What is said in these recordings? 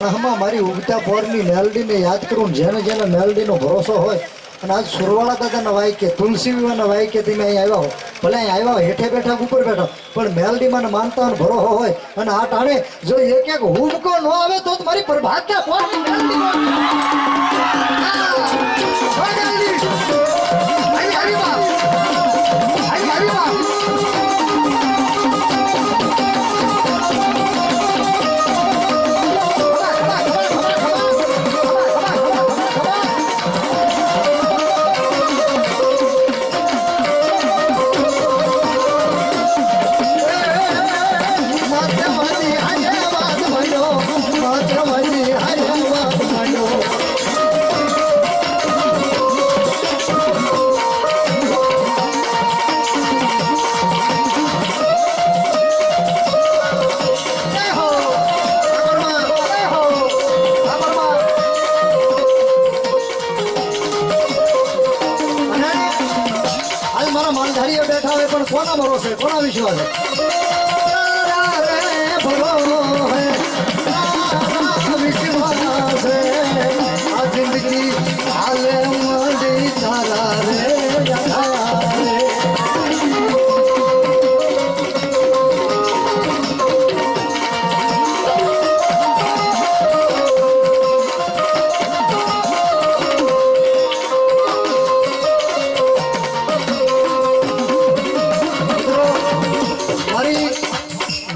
આમાં મારી ઉગતા પોરની મેલડીને યાદ કરું જેને જેને મેલડીનો ભરોસો હોય અને આજ સુરવાળા દાદાના વાયકે તુલસી વિવાહના વાયકે તમે અહીં આવ્યા હો ભલે અહીં આવ્યા હેઠે બેઠા ઉપર બેઠો પણ મેલડીમાં માનતા ભરોસો હોય અને આ ટાણે જો એક એક હુમકો ન આવે તો મારી પ્રભાતના પોરની મેલડી बैठा है पर कोना भरोसे कोना विश्वास है आ जिंदगी हाले मर्दी तारा रे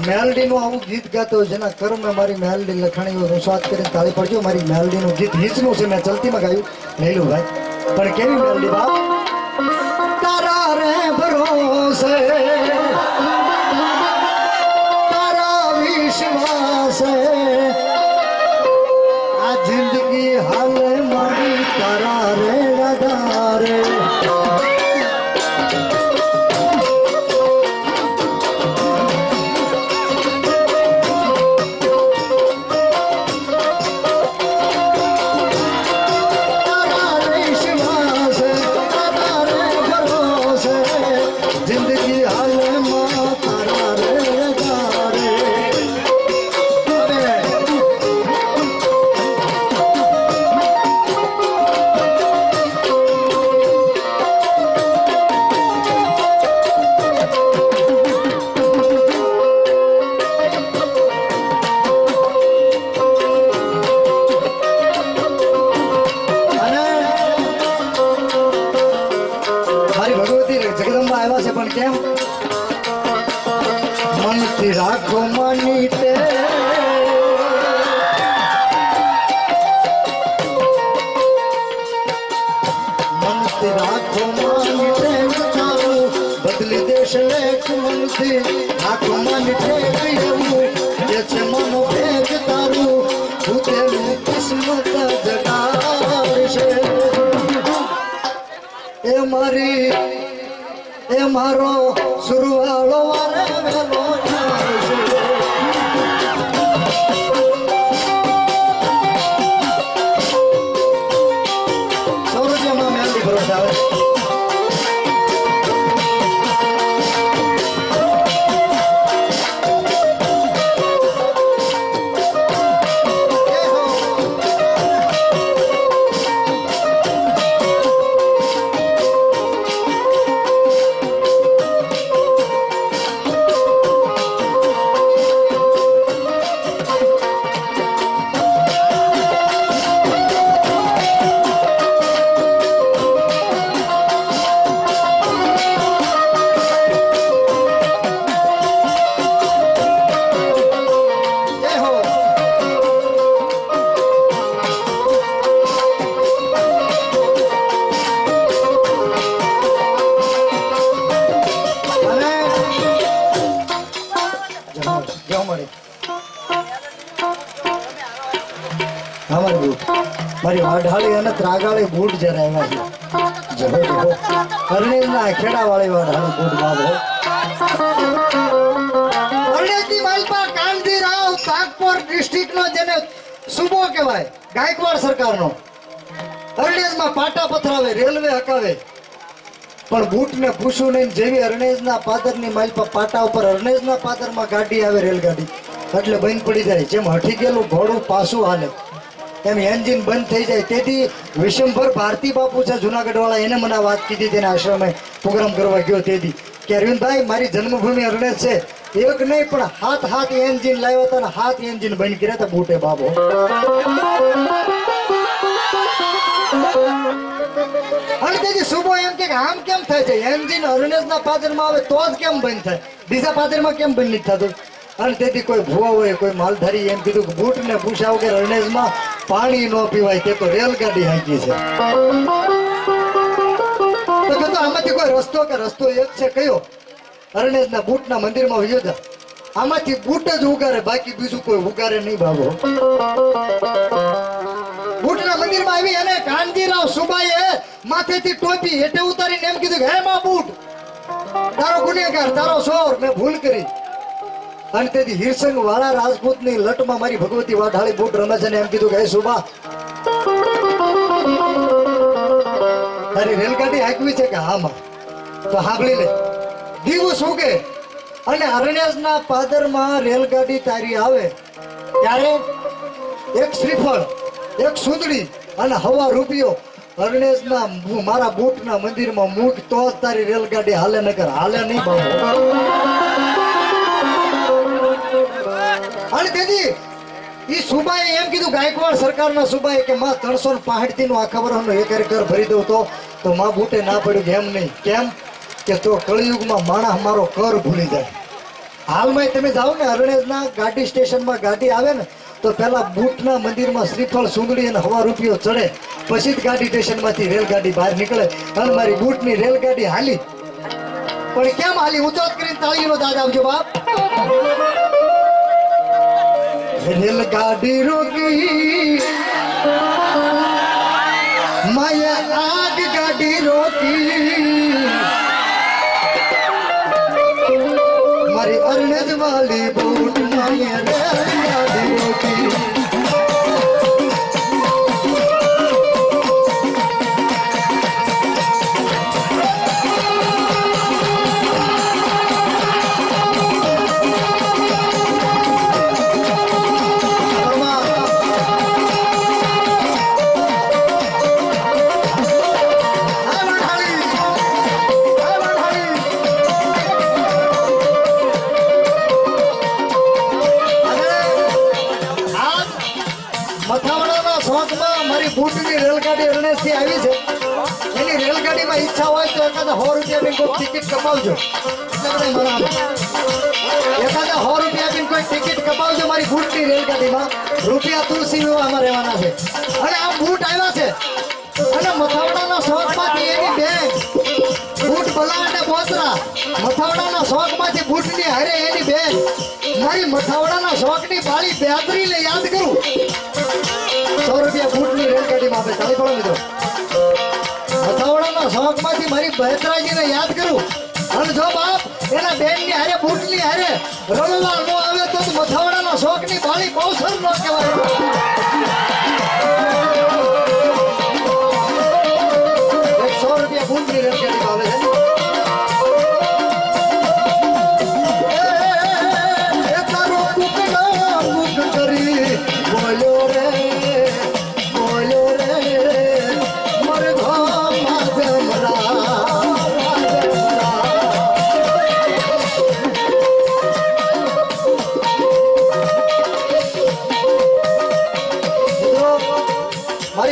मेलडी नु आવું गीत गातो जेना कर्म में मारी मेलडी लखणी हो रुसात करे ताली पड़जो मारी मेलडी नु गीत हिचनु से मैं चलती में गाયું ले लो भाई पर केवी मेलडी बाप तारा रे भरोसे तारा विश्वास आ जिंदगी हाल मारी तारा रे राधा रे राखो मनीते मनती राखो मनीते बदली देश लेख मनती राखो मनीते ये मनो भेग तारू भूते किस्मत जगाड़े ए मारी ए मारो सुरवालो वारे वेलो मारी वाढाली अने त्रागाली बूट जरा आव्या छे जहो जहो करनेजना खेड़ा वाली वाढाली बूट बाबो अरनेजनी मालपा कांजीराव ताकपुर डिस्ट्रिक्ट नो जेने सूबो कहेवाय गायकवाड़ सरकार नो अरनेज में पाटा पथरावे रेलवे हकावे पण बूट ने पूछू नहीं जेवी अरनेजना पादर नी मालपा पाटा ऊपर अरनेजना पादर में गाड़ी आवे रेलगाड़ी એટલે બંધ પડી જાય, જેમ હઠી ગયેલું ઘોડું પાછું હાલે એમ એન્જિન બંધ થઈ જાય। તેથી વિશંભર ભારતી બાપુ છે જુનાગઢ વાળા, એને મને આ વાત કીધી તેના આશ્રમે પ્રોગ્રામ કરવા ગયો તેથી કે અરવિંદભાઈ મારી જન્મભૂમિ અરણેજ છે, એક નહીં પણ હાથ એન્જિન લાવ્યા હતા ને હાથ એન્જિન બંધ કર્યા હતા બુટે બાબો। અને તેથી સુબો એમ કે આમ કેમ થાય છે, એન્જિન અરણેજના પાદરમાં આવે તો જ કેમ બંધ થાય, બીજા પાદરમાં કેમ બંધ નથી થતું? અને તેથી કોઈ ભૂવા હોય કોઈ માલધારી એમ કીધું કે બૂટ ને પૂછ્યા વગર અરણેજમાં પાણી ન પીવાય, તે તો રેલગાડી હાંકી છે। તો આમાંથી કોઈ રસ્તો એક છે કયો? અરણેજના બૂટના મંદિરમાં વયો જા, આમાંથી બૂટ જ ઉગારે, બાકી બીજું કોઈ ઉગારે નહીં બાબો। બૂટના મંદિરમાં આવી અને કાનજીરાવ સુબાઈએ માથેથી ટોપી હેઠે ઉતારીને એમ કીધું કે હે માં બૂટ, તારો ગુનેગાર, તારો ચોર, મેં ભૂલ કરી। અને તેથી હિરસંગ વાળા રાજપૂતની લટમાં મારી ભગવતી વાઢાળી બૂટ રમે છે ને એમ કીધું કે હે સુબા, તારી રેલગાડી હાંકવી છે કે હા માં? તો સાંભળી લે, દીવું શું કે અને અરણ્યાસના પાદરમાં રેલગાડી તારી આવે ત્યારે એક શ્રીફળ, એક સુંદડી અને હવા રૂપિયો અરણેજના મારા બૂટના મંદિરમાં મૂક તો જ તારી રેલગાડી હાલે, નકર હાલે નહીં બાબુ। અને તેથી ઈ સુબાએ એમ કીધું, ગાયકવાડ સરકારના સુબાએ કે માં 365 નું આખા વર્ષનું એક કર ભરી દઉં તો માં બૂટે ના પડ્યું કે એમ નહીં, કેમ કે તો કળિયુગમાં માણસ મારો કર ભૂલી જાય। હાલમાં તમે જાઓ ને અરણેજના ગાડી સ્ટેશનમાં ગાડી આવે ને તો પેલા બૂટના મંદિરમાં શ્રીફળ સુંદડી અને હવા રૂપિયો ચડે, પછી જ ગાડી સ્ટેશનમાંથી રેલગાડી બહાર નીકળે। અને મારી બૂટની રેલગાડી હાલી, પણ કેમ હાલી? ઊંચો કરીને તાળીનો દાદ આપજો બાપ। રેલગાડી રોકી માયા આગ ગાડી રોકી, મારી અરણેજ વાલી બૂટ માયા રેલગાડી રોકી। બૂટની રેલગાડી અરણેજથી આવી છે, એની રેલગાડીમાં ઈચ્છા હોય તો એકાદા 100 રૂપિયા કોઈ ટિકિટ કપાવજો, એકાદા 100 રૂપિયા આપીને કોઈ ટિકિટ કપાવજો મારી બૂટની રેલગાડીમાં। રૂપિયા તુલસી વિવાહમાં રહેવાના છે। અને આ બૂટ આવ્યા છે અને મથાવડાના શોખમાંથી એની બેન બૂટ ભલા અને બોતરા, મથાવડાના શોખમાંથી બૂટની હારે એની બેન મારી મથાવડાના શોખની બાળી બેતરીને યાદ કરું। 100 રૂપિયા બૂટની રેલગાડીમાં આપણે તાળી પડો મિત્રો। મથાવડાના શોખમાંથી મારી બહેતરાજીને યાદ કરું। અને જો બાપ એના બેનની હારે બૂટની હારે રમવા ન આવે તો મથાવડાના શોખની બાળી કૌશલ ન કહેવાય। 100 રૂપિયા બૂટની રેલગાડીમાં આવે છે।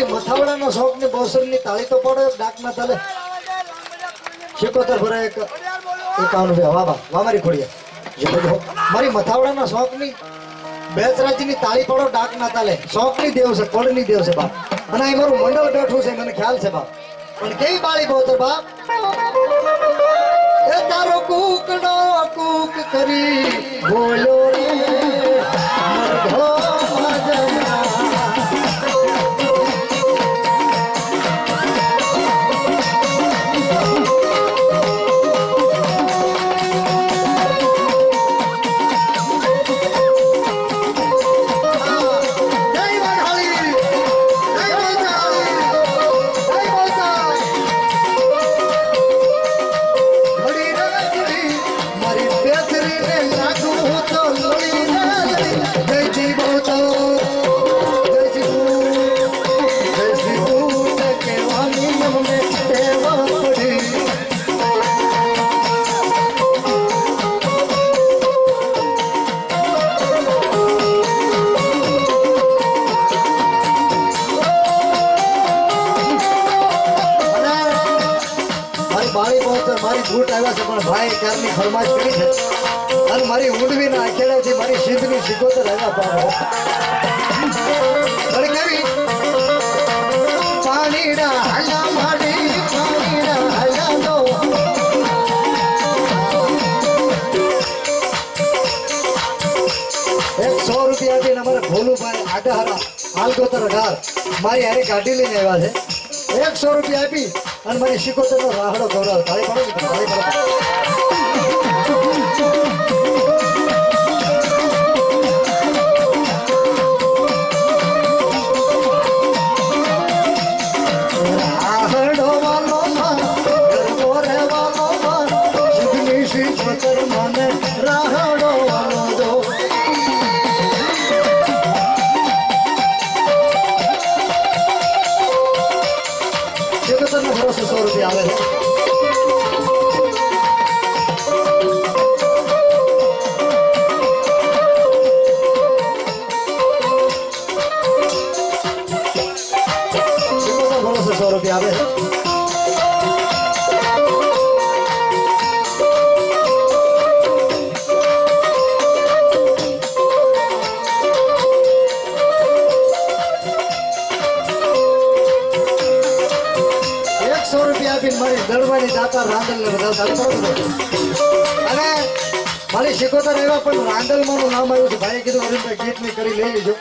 મથાવડાના શોખની બોસરની તાળી તો પડે, ડાક ના તાલે 76 ભરાય 51 વાહ મારી ખોડિયા। મારી મથાવડાના શોખની બેચરાજીની તાળી પડો, ડાક ના તાલે, શોખની દેવ છે, પડની દેવ છે બાપ। અને અહીં મારું મંડળ બેઠું છે, મને ખ્યાલ છે બાપ, પણ કેવી બાળી બોતર બાપ। એ તારો કૂકડો કૂક કરી બોલો રે મારી બેતરી ને લાગુ તો લોડી આવ્યા છે પણ ભાઈ ક્યારની ફરમાઈશ કરી છે અને મારી ઊંડવીના આખેડાથી મારી સિદ્ધની સિકોતર આવ્યા પાડો કેવી પાણીડા હાલા માડી પાણીડા હાલા દો ₹100 આપીને અમારે ભોલુભાઈ આડાહારા હાલગોતર 18 મારી હારે કાઢી લઈને આવ્યા છે ₹100 આપી અને મારી સિકોતરનો રાહડો ગૌરવ તાળી પાડો તાળી પાડો ₹100 આવે છે ₹100 આવે છે મારી દળવાની દાતા રાંદલને બધા અને મારી સિકોતર આવ્યા પણ રાંદલમાંનું નામ આવ્યું છે ભાઈ કીધું અરવિંદભાઈ ગીતની કડી લઈ લીજો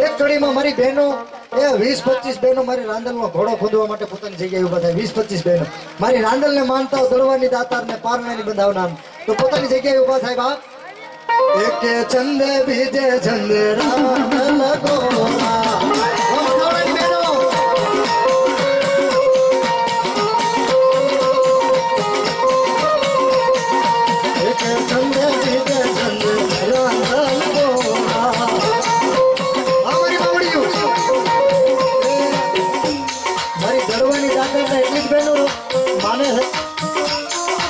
એક કડીમાં મારી બહેનો એ 20-25 બહેનો મારી રાંદલમાં ઘોડો ખોદવા માટે પોતાની જગ્યાએ ઉભા થાય 20-25 બહેનો મારી રાંદલને માનતા દળવાની દાતારને પારણાની બંધાવનાર તો પોતાની જગ્યાએ ઉભા થાય બાપ એકે ચંદે બીજે ચંદે રાંદલ ગોરા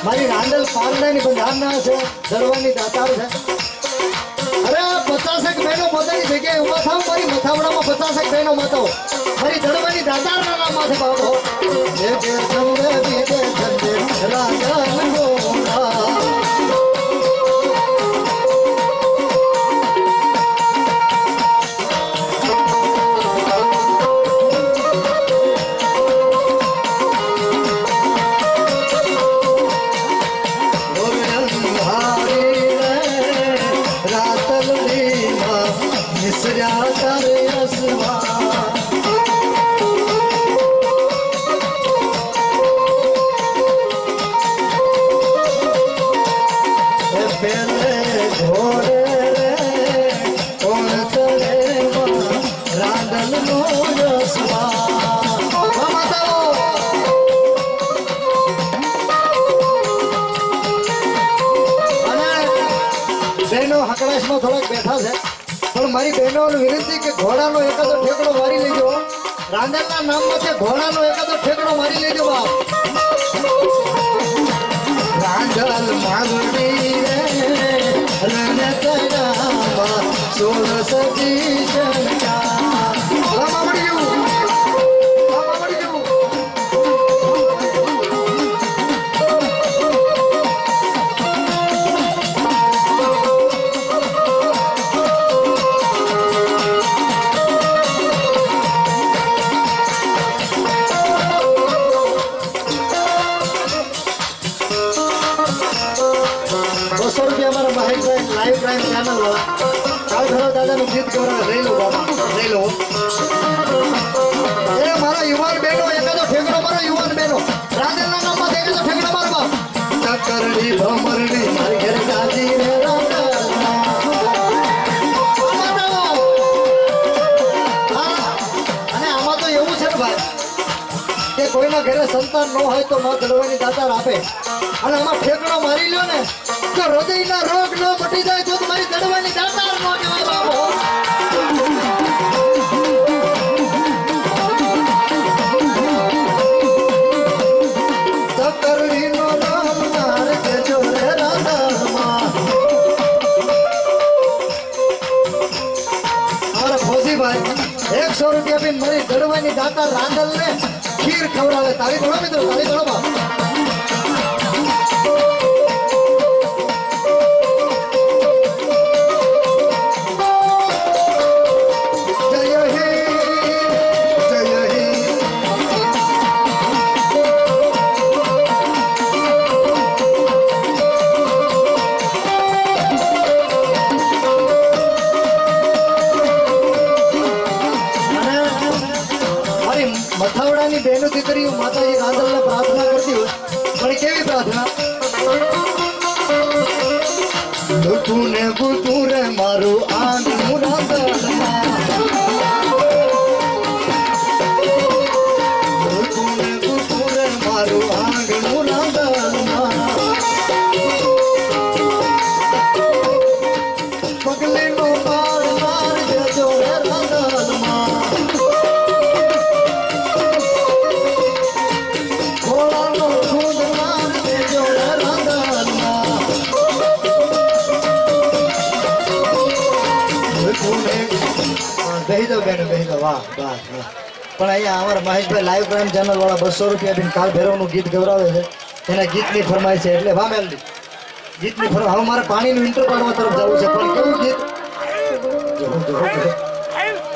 મારી રાંદલ પારણાની બંધારનાર છે દરવાની દાતાર છે અરે 50 બહેનો પોતાની જગ્યાએ ઉભા થાવ મારી મથાવડામાં 50 બહેનો માતો મારી દરવાની દાતારના નામ માથે બાબો જે જે ચંદે બીજે ચંદે રાંદલ ગોરા હકડાશમાં થોડાક બેઠા છે પણ મારી બહેનોને વિનંતી કે ઘોડાનો એકાદો ઠેકડો મારી લેજો રાંદલના નામમાંથી ઘોડાનો એકાદો ઠેકડો મારી લેજો બાપ રાંદલ માંગણી રે રન તરામાં 16 સદી શંકા ₹200 हमारा महेश लाइव क्राइम चैनल काल भरो दादा नु गीत गौरव लई लो बाबा लई लो ए मारा युवान बेनो एकादो ठेकड़ो मारो युवान बेनो रांदलना नाम में एकादो ठेकड़ो मारो बाप चकरड़ी भमरड़ी मारी घर गाजी रे रांदलना અને આમાં તો એવું છે ને ભાઈ કે કોઈના ઘરે સંતાન ન હોય તો માં દળવાની દાતાર આપે અને આમાં ઠેકડો મારી લ્યો ને તો હૃદયના રોગ ન મટી જાય તો તમારી દળવાની દાતાર નો કહેવાય બાબો તકરડીનો નામ નાર કે જોરે રાધામાં અમારા ફોજીભાઈ ₹100 આપીને મારી દળવાની દાતાર રાંદલને ખીર ખવડાવે તાળી દોડો મિત્રો તાળી દોડો બાપ ગુતું રે મારું આંગણું રાંધણમાં ગુતું રે મારું આંગણું રાંધણમાં પગલીનો પાર માર દેજો રે રાંધણમાં ખોળાનો ખુદ માર દેજો રે રાંધણમાં બેહી દો બેન બેહી દો વાહ વાહ વાહ પણ અહીંયા અમારા મહેશભાઈ લાઈવ ક્રાઇમ ચેનલ વાળા 200 રૂપિયા બિન કાલ ભૈરવનું ગીત ગવરાવે છે એના ગીતની ફરમાઈશ છે એટલે વાહ મેલડી ગીતની ફરમાઈશ હવે મારે પાણીનું ઇન્ટર પાડવા તરફ જવું છે પણ કેવું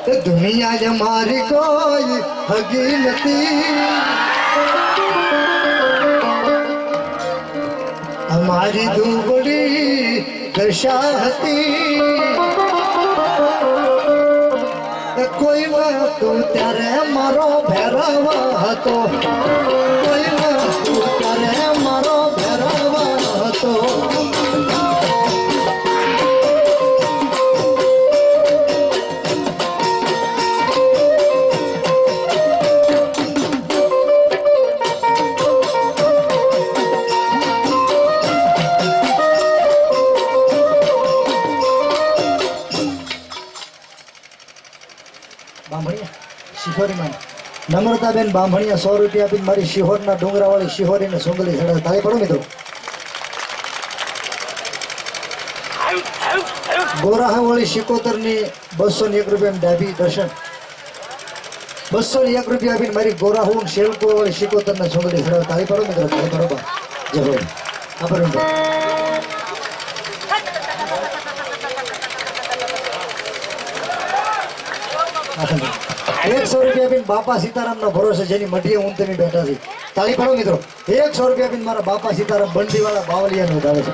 ગીત દુનિયા જ મારી કોઈ હગી નથી અમારી દુબળી દશા હતી કોઈ તું ત્યારે મારો ભેરવ હતો કોઈ તું ત્યારે મારો ભેરવ હતો નમ્રતાબેન બામણિયા 100 રૂપિયા આપીને મારી શિહોરના ડુંગરાવાળી શિહોરીને સુંદરી ચડાવે તાળી પડો મિત્રો ગોરાહાવાળી શિકોતરની 201 રૂપિયા ડાબી દર્શન 201 રૂપિયા આપીને મારી ગોરાહુ શેલકુવાવાળી શિકોતરને સુંદરી ચડાવે તાળી પડો મિત્રો તાળી પડો જય ભાઈ આભાર મિત્રો 100 રૂપિયા આપીને બાપા સીતારામનો ભરોસે જેની મઢીએ હું તમે બેઠા છે તાળી પાડો મિત્રો 100 રૂપિયા આપીને મારા બાપા સીતારામ બંડીવાળા બાવલિયાને વધાવે છે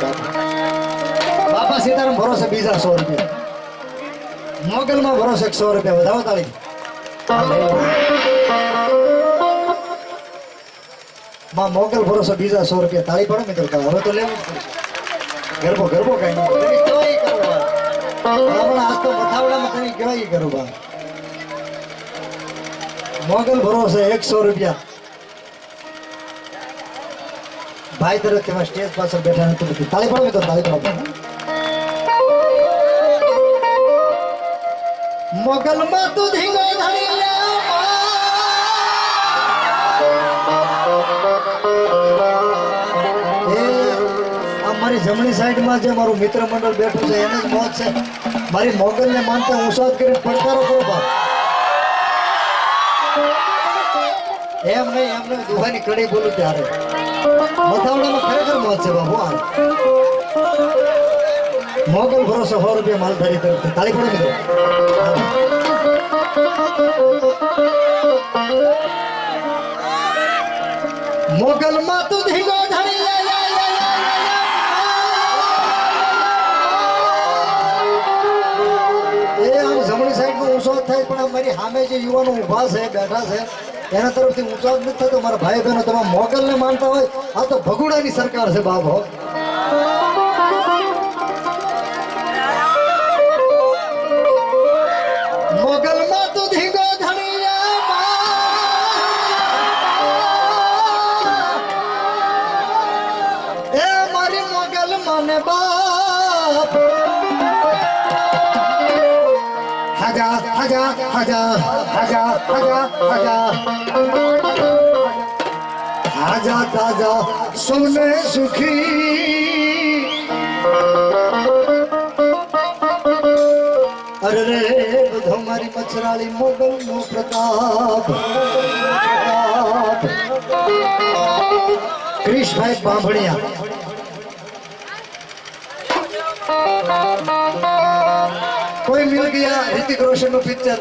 બાપા સીતારામ ભરોસે બીજા 100 રૂપિયા મોગલમાં ભરોસે 100 રૂપિયા વધાવો તાળી માં મોગલ ભરોસે બીજા 100 રૂપિયા તાળી પાડો મિત્રો હવે તો લેવું ગરબો ગરબો કઈ નહીં તમે કેવાય કરો આપણા આજ તો મથાવડામાં તમે કેવાય કરો બા મોગલ ભરોસે 100 રૂપિયા ભાઈ તરફથી માં સ્ટેજ પાછળ બેઠા નથી તાળી પાડો તો તાળી પાડો મોગલ માં તું ધીંગો મારી જમણી સાઈડ માં જે મારું મિત્ર મંડળ બેઠું છે એને જ મોત છે મારી મોગલ ને માનતા ઉસાદ કરીને પડકારો કરો બાપ એમ નહીં દુહાની કડી બોલું ત્યારે મથાવડામાં ખરેખર મોત છે બાબુ મોગલ ભરોસો 100 રૂપિયા માલધારી તરફથી તાળી પડો મિત્રો મોગલ માં તું ધીંગો ધણી એ આમ જમણી સાઈડ નો ઊંચો થાય પણ મારી સામે જે યુવાનો ઉભા છે બેઠા છે એના તરફથી ઊંચો જ નથી થતો મારા ભાઈ બહેનો તમે મોગલ ને માનતા હોય આ તો ભગુડાની સરકાર છે બાબો મોગલ માં તું ધીંગો ધણીયા એ મારી મોગલ માને બાપ હાજા હાજા હાજા હાજા હાજા હાજા હાજા તાજા સુને સુખી અરે રે બધો મારી મચરાળી મોગલ નો પ્રતાપ ક્રિશભાઈ બાંભણિયા कोई मिल गया ऋतिक रोशन નું પિક્ચર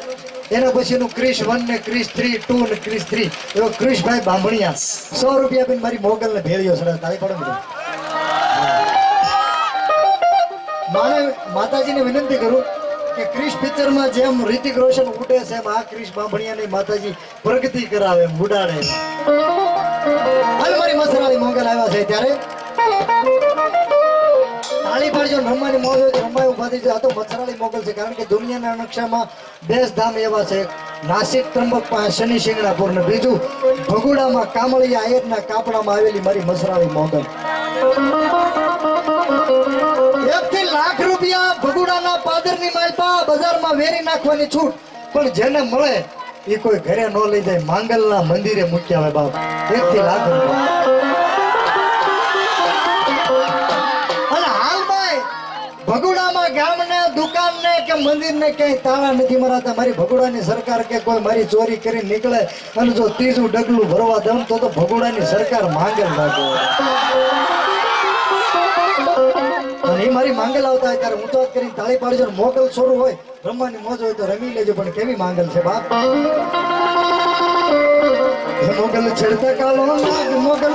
એના પછીનું ક્રિશ 1 ને ક્રિશ 3 2 ને ક્રિશ 3 એવો ક્રિશભાઈ બાંભણિયા 100 રૂપિયા આપીને મારી મોગલ ને ભેળ્યો છે તાળી પાડો મિત્રો માને માતાજીને વિનંતી કરું કે ક્રિશ પિક્ચર માં જેમ ઋતિક રોશન ઉડે છે એમ આ ક્રિશ બાંભણિયાની માતાજી પ્રગતિ કરાવે ઉડાડે હાલ મારી મસરાળી મોગલ આવ્યા છે ત્યારે તાળી પાડજો રમવાની મોજ હોય તો રમાય ઉભા થઈ જાય. આ તો મથરાળી મોગલ છે, કારણ કે દુનિયાના નકશામાં 10 ધામ એવા છે. નાસિક ત્રંબક પાસે શનિ શિંગણાપુર ને બીજું ભગુડામાં કામળિયા આયરના કાપડામાં આવેલી મારી મસરાળી મોગલ. 1 થી લાખ રૂપિયા ભગુડાના પાદરની માલપા બજારમાં વેરી નાખવાની છૂટ, પણ જેને મળે એ કોઈ ઘરે ન લઈ જાય, માંગલના મંદિરે મૂક્યા હોય બાપ. 1 થી લાખ રૂપિયા. અને હાલમાં ભગુડામાં ગામને દુકાનને કે મંદિરને ક્યાંય તાળા નથી મરાતા. મારી ભગુડાની સરકાર કે કોઈ મારી ચોરી કરી નીકળે અને જો ત્રીજું ડગલું ભરવા દઉં તો ભગુડાની સરકાર માંગલ રાખે. અને એ મારી માંગલ આવતા હોય ત્યારે ઊંચો કરીને તાળી પાડજો. મોગલ શરૂ હોય રમવાની મોજ હોય તો રમી લેજો, પણ કેવી માંગલ છે બાપ. મોગલ છેડતા કાલો મોગલ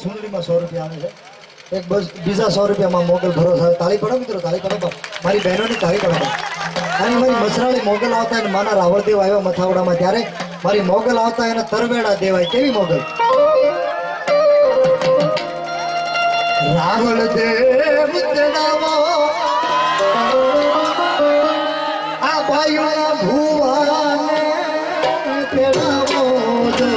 સુંદરીમાં 100 રૂપિયા આવે છે. એક બસ બીજા 100 રૂપિયામાં મોગલ ભરોસા. તાળી પડો મિત્રો, તાળી પડો. મારી બહેનોની તાળી પડો. અને મારી મસરાળી મોગલ આવતા અને માના રાવળદેવ આવ્યા મથાવડામાં, ત્યારે મારી મોગલ આવતા એને તરવેડા દેવાય. કેવી મોગલ? રાવળદેવ તેડાવો આ ભાઈઓના ભુવાને તેડાવો જો.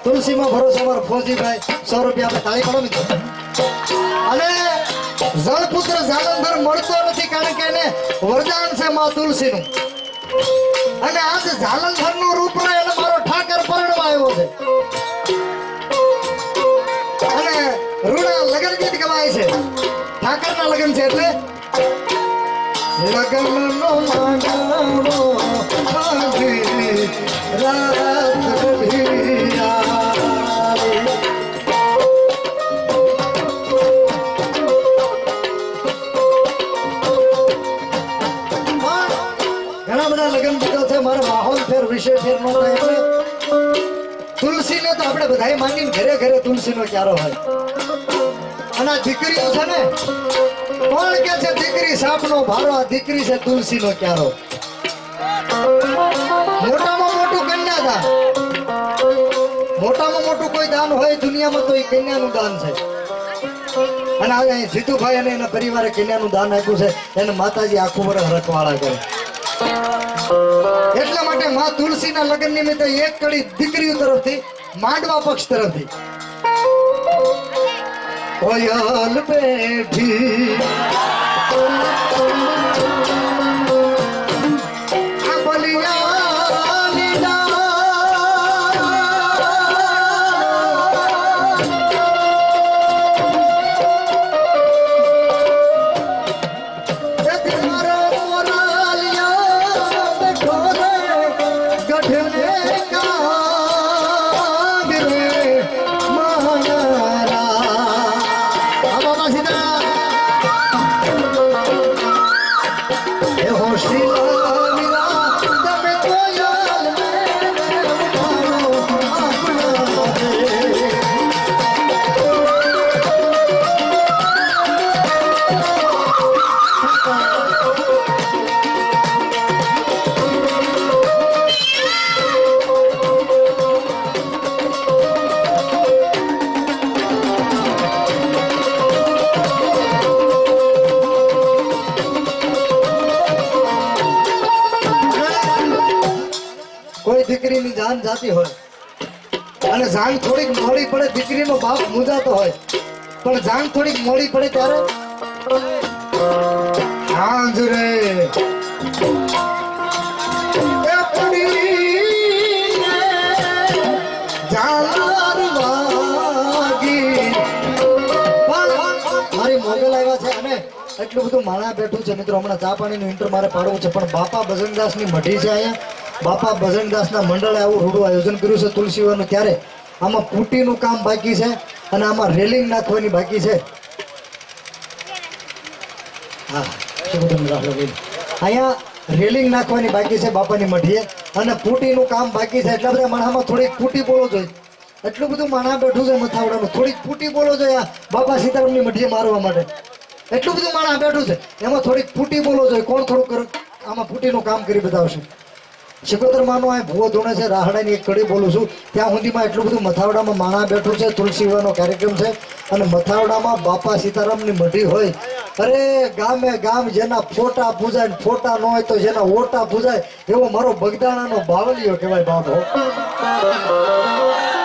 તુલસીમાં ભરોસો મારો ફોજીભાઈ 100 રૂપિયા આપણે તાળી પાડો મિત્રો. અને જળપુત્ર જાલંધર મળતો નથી, કારણ કે એને વરદાન છે માં તુલસીનું. અને આજ ઝાલંધર નું રૂપ એને મારો ઠાકર પરણવા આવ્યો છે અને રૂડા લગન ગીત ગવાય છે ઠાકર ના લગન છે એટલે લગન નો માંડવો આજી રાત ગઢિયા ઘણા બધા લગન ગીતો છે મારો માહોલ ફેર વિષય ફેર નો થાય એટલે તુલસી ને તો આપણે બધાય માનીને ઘરે ઘરે તુલસી નો ક્યારો હોય અને આ દીકરીઓ છે ને કોણ કે છે દીકરી સાપ નો ભારો આ દીકરી છે તુલસી નો ક્યારો મોટામાં મોટું કન્યાદાન મોટામાં મોટું કોઈ દાન હોય દુનિયામાં તો એ કન્યાનું દાન છે અને આજે જીતુભાઈ અને એના પરિવારે કન્યાનું દાન આપ્યું છે એને માતાજી આખું વર્ષ રખવાળા કરે એટલા માટે માં તુલસીના લગ્ન નિમિત્તે એક કડી દીકરીઓ તરફથી માંડવા પક્ષ તરફથી કોયલ બેઠી દીકરીની જાન જાતી હોય અને જાન થોડીક મોડી પડે દીકરીનો બાપ મુજાતો હોય પણ જાન થોડીક મોડી પડે ત્યારે હાંજ રે મારી મોગલ આવ્યા છે અને એટલું બધું માણા બેઠું છે મિત્રો હમણાં ચા પાણીનું ઇન્ટર મારે પાડવું છે પણ બાપા ભજનદાસની મઢી છે અહીંયા બાપા ભજનદાસના મંડળે આવું રૂડું આયોજન કર્યું છે તુલસીવાનું ત્યારે આમાં પૂટીનું કામ બાકી છે અને આમાં રેલિંગ નાખવાની બાકી છે હા અહીંયા રેલિંગ નાખવાની બાકી છે બાપાની મઢીએ અને પૂટીનું કામ બાકી છે એટલા બધા માણામાં થોડીક પૂટી બોલો જોઈએ એટલું બધું માણા બેઠું છે મથાવડાનું થોડીક પૂટી બોલો જોઈએ બાપા સીતારામની મઢીએ મારવા માટે એટલું બધું માણા બેઠું છે એમાં થોડીક પૂટી બોલો જોઈએ કોણ થોડુંક આમાં પૂટીનું કામ કરી બતાવશે શિકોતર માનો આ ભૂવો ધૂણે છે રાહડાની એક કડી બોલું છું ત્યાં સુધીમાં એટલું બધું મથાવડામાં માણા બેઠું છે તુલસી વિવાહનો કાર્યક્રમ છે અને મથાવડામાં બાપા સીતારામની મઢી હોય અરે ગામે ગામ જેના ફોટા પૂજાય ફોટા ન હોય તો જેના ઓટા પૂજાય એવો મારો બગદાણાનો બાવલિયો કહેવાય બાપો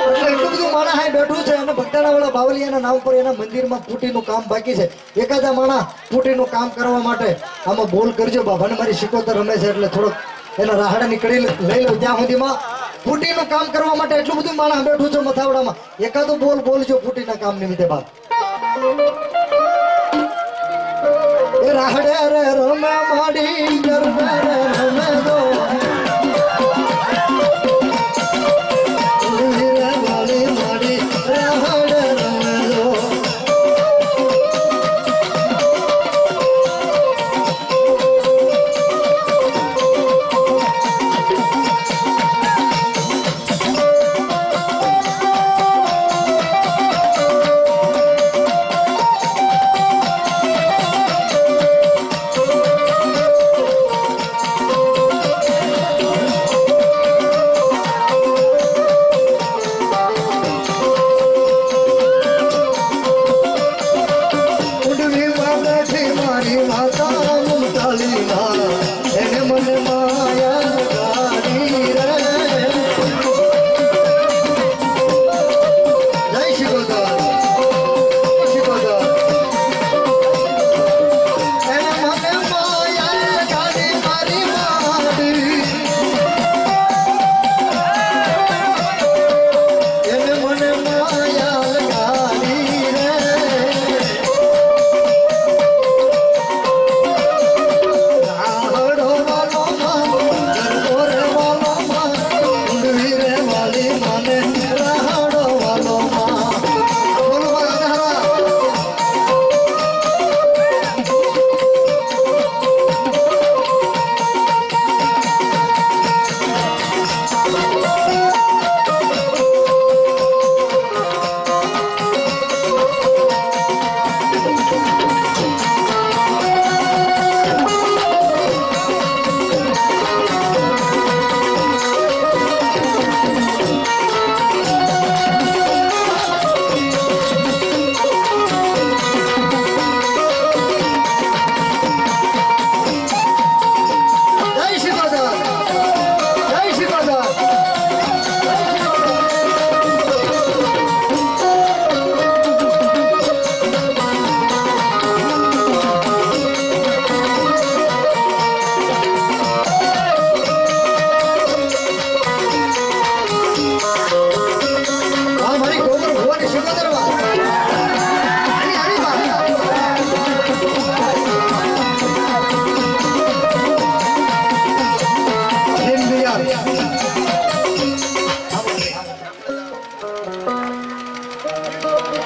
એટલે એટલું બધું માણા હાઈ બેઠું છે અને બગદાણાવાળા બાવલિયાના નામ પર એના મંદિરમાં પૂટીનું કામ બાકી છે એકાદા માણા પૂટીનું કામ કરવા માટે આમાં બોલ કરજો બાબાને મારી શિકોતર રમે છે એટલે થોડોક એના રાહડા નીકળી લઈ લો ત્યાં સુધીમાં પૂટીનું કામ કરવા માટે એટલું બધું માણસ બેઠું છે મથાવડામાં એકાદું બોલ બોલજો પૂટીના કામ નિમિત્તે બાદ એ રાહડે રે રમે માડી ગરબે રે રમે દો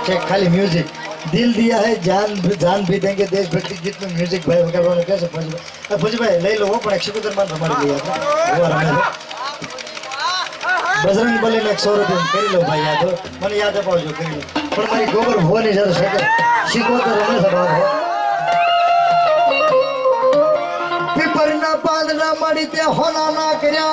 चेक खाली म्यूजिक दिल दिया है जान भी देंगे देशभक्ति गीत में म्यूजिक भाई वगैरह कैसे फौजी भाई ले लो वो पण शिकोतर मान रमाड़ी गई वो रमे लो बजरंग बली ने 100 रुपया करी लो भाई याद मन याद अपावजो करी लो पण मारी गोबर भुवनी जरा सके शिकोतर रमे सबाब है पिपरना पादना माड़ी ते होना ना करया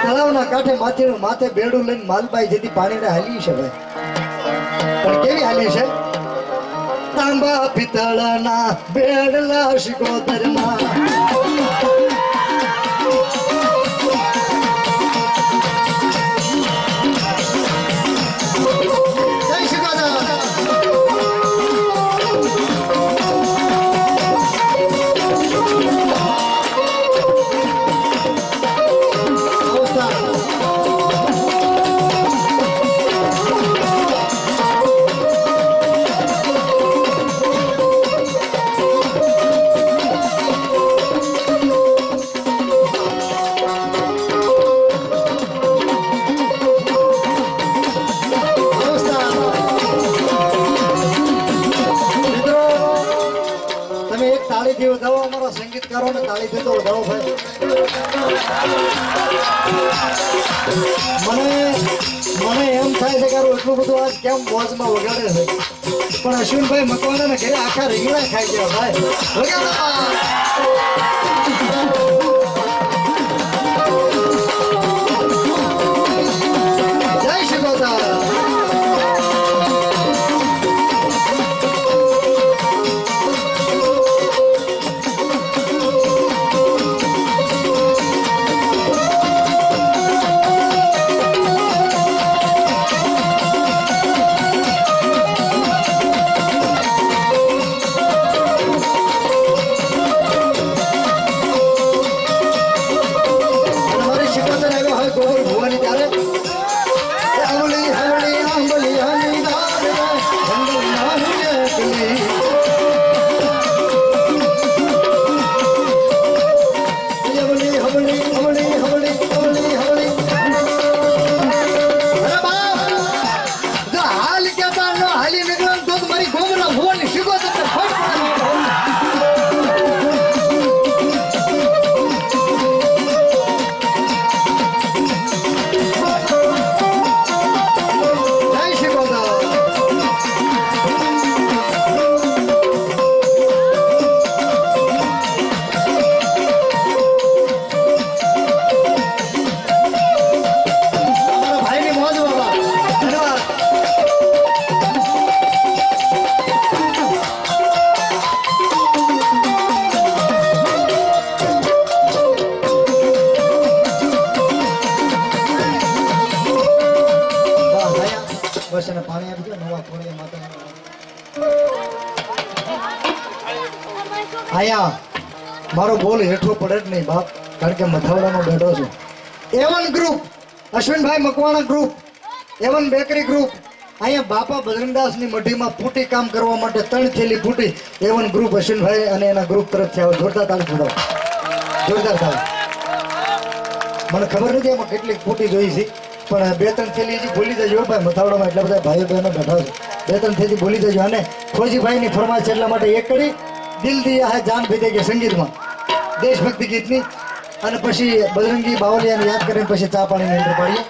तलावना काठे माथे बेडू लઈને માલબાઈ જેથી પાણીને હાલી છે ભાઈ પણ કેવી હાલી છે તાંબા પિત્તળના બેડલા શિકોતરમાં संगीतकारों ने ताली दे तो लगाओ भाई મને એમ થાય છે કે એટલું બધું આજ કેમ મોજમાં વગાડે છે પણ અશ્વિનભાઈ મકવાણાના ઘરે આખા રીંગણા ખાઈ ગયા ભાઈ વગાડો જય શિકોતર आया मारो बोल हेठो पड़े नहीं बाप कारण के मथावड़ा में बैठो छू Avon group Ashwin bhai Makwana group Avon bakery group आया बापा बजरंगदास ની મઢીમાં ફૂટી કામ કરવા માટે 3 થેલી ફૂટી એવન ગ્રુપ અશ્વિન ભાઈ અને એના ગ્રુપ તરફથી આવો જોરદાર તાળી છોડો જોરદાર તાળી મને ખબર નથી આમાં કેટલી ફૂટી જોઈ છે પણ 2-3 થેલી जी ભૂલી જજો ભાઈ મથાવડામાં એટલા બધા ભાઈઓ બહેનો બેઠા છે 2-3 થેલી ભૂલી જજો અને ફોજી ભાઈની ફરમાઈશ એટલા માટે એક કડી दिल दिया है जान भी देंगे संगीत में देशभक्ति गीतनी અને પછી બજરંગી બાવલિયાને યાદ કરીને પછી ચા પાણીની અંદર પાડીએ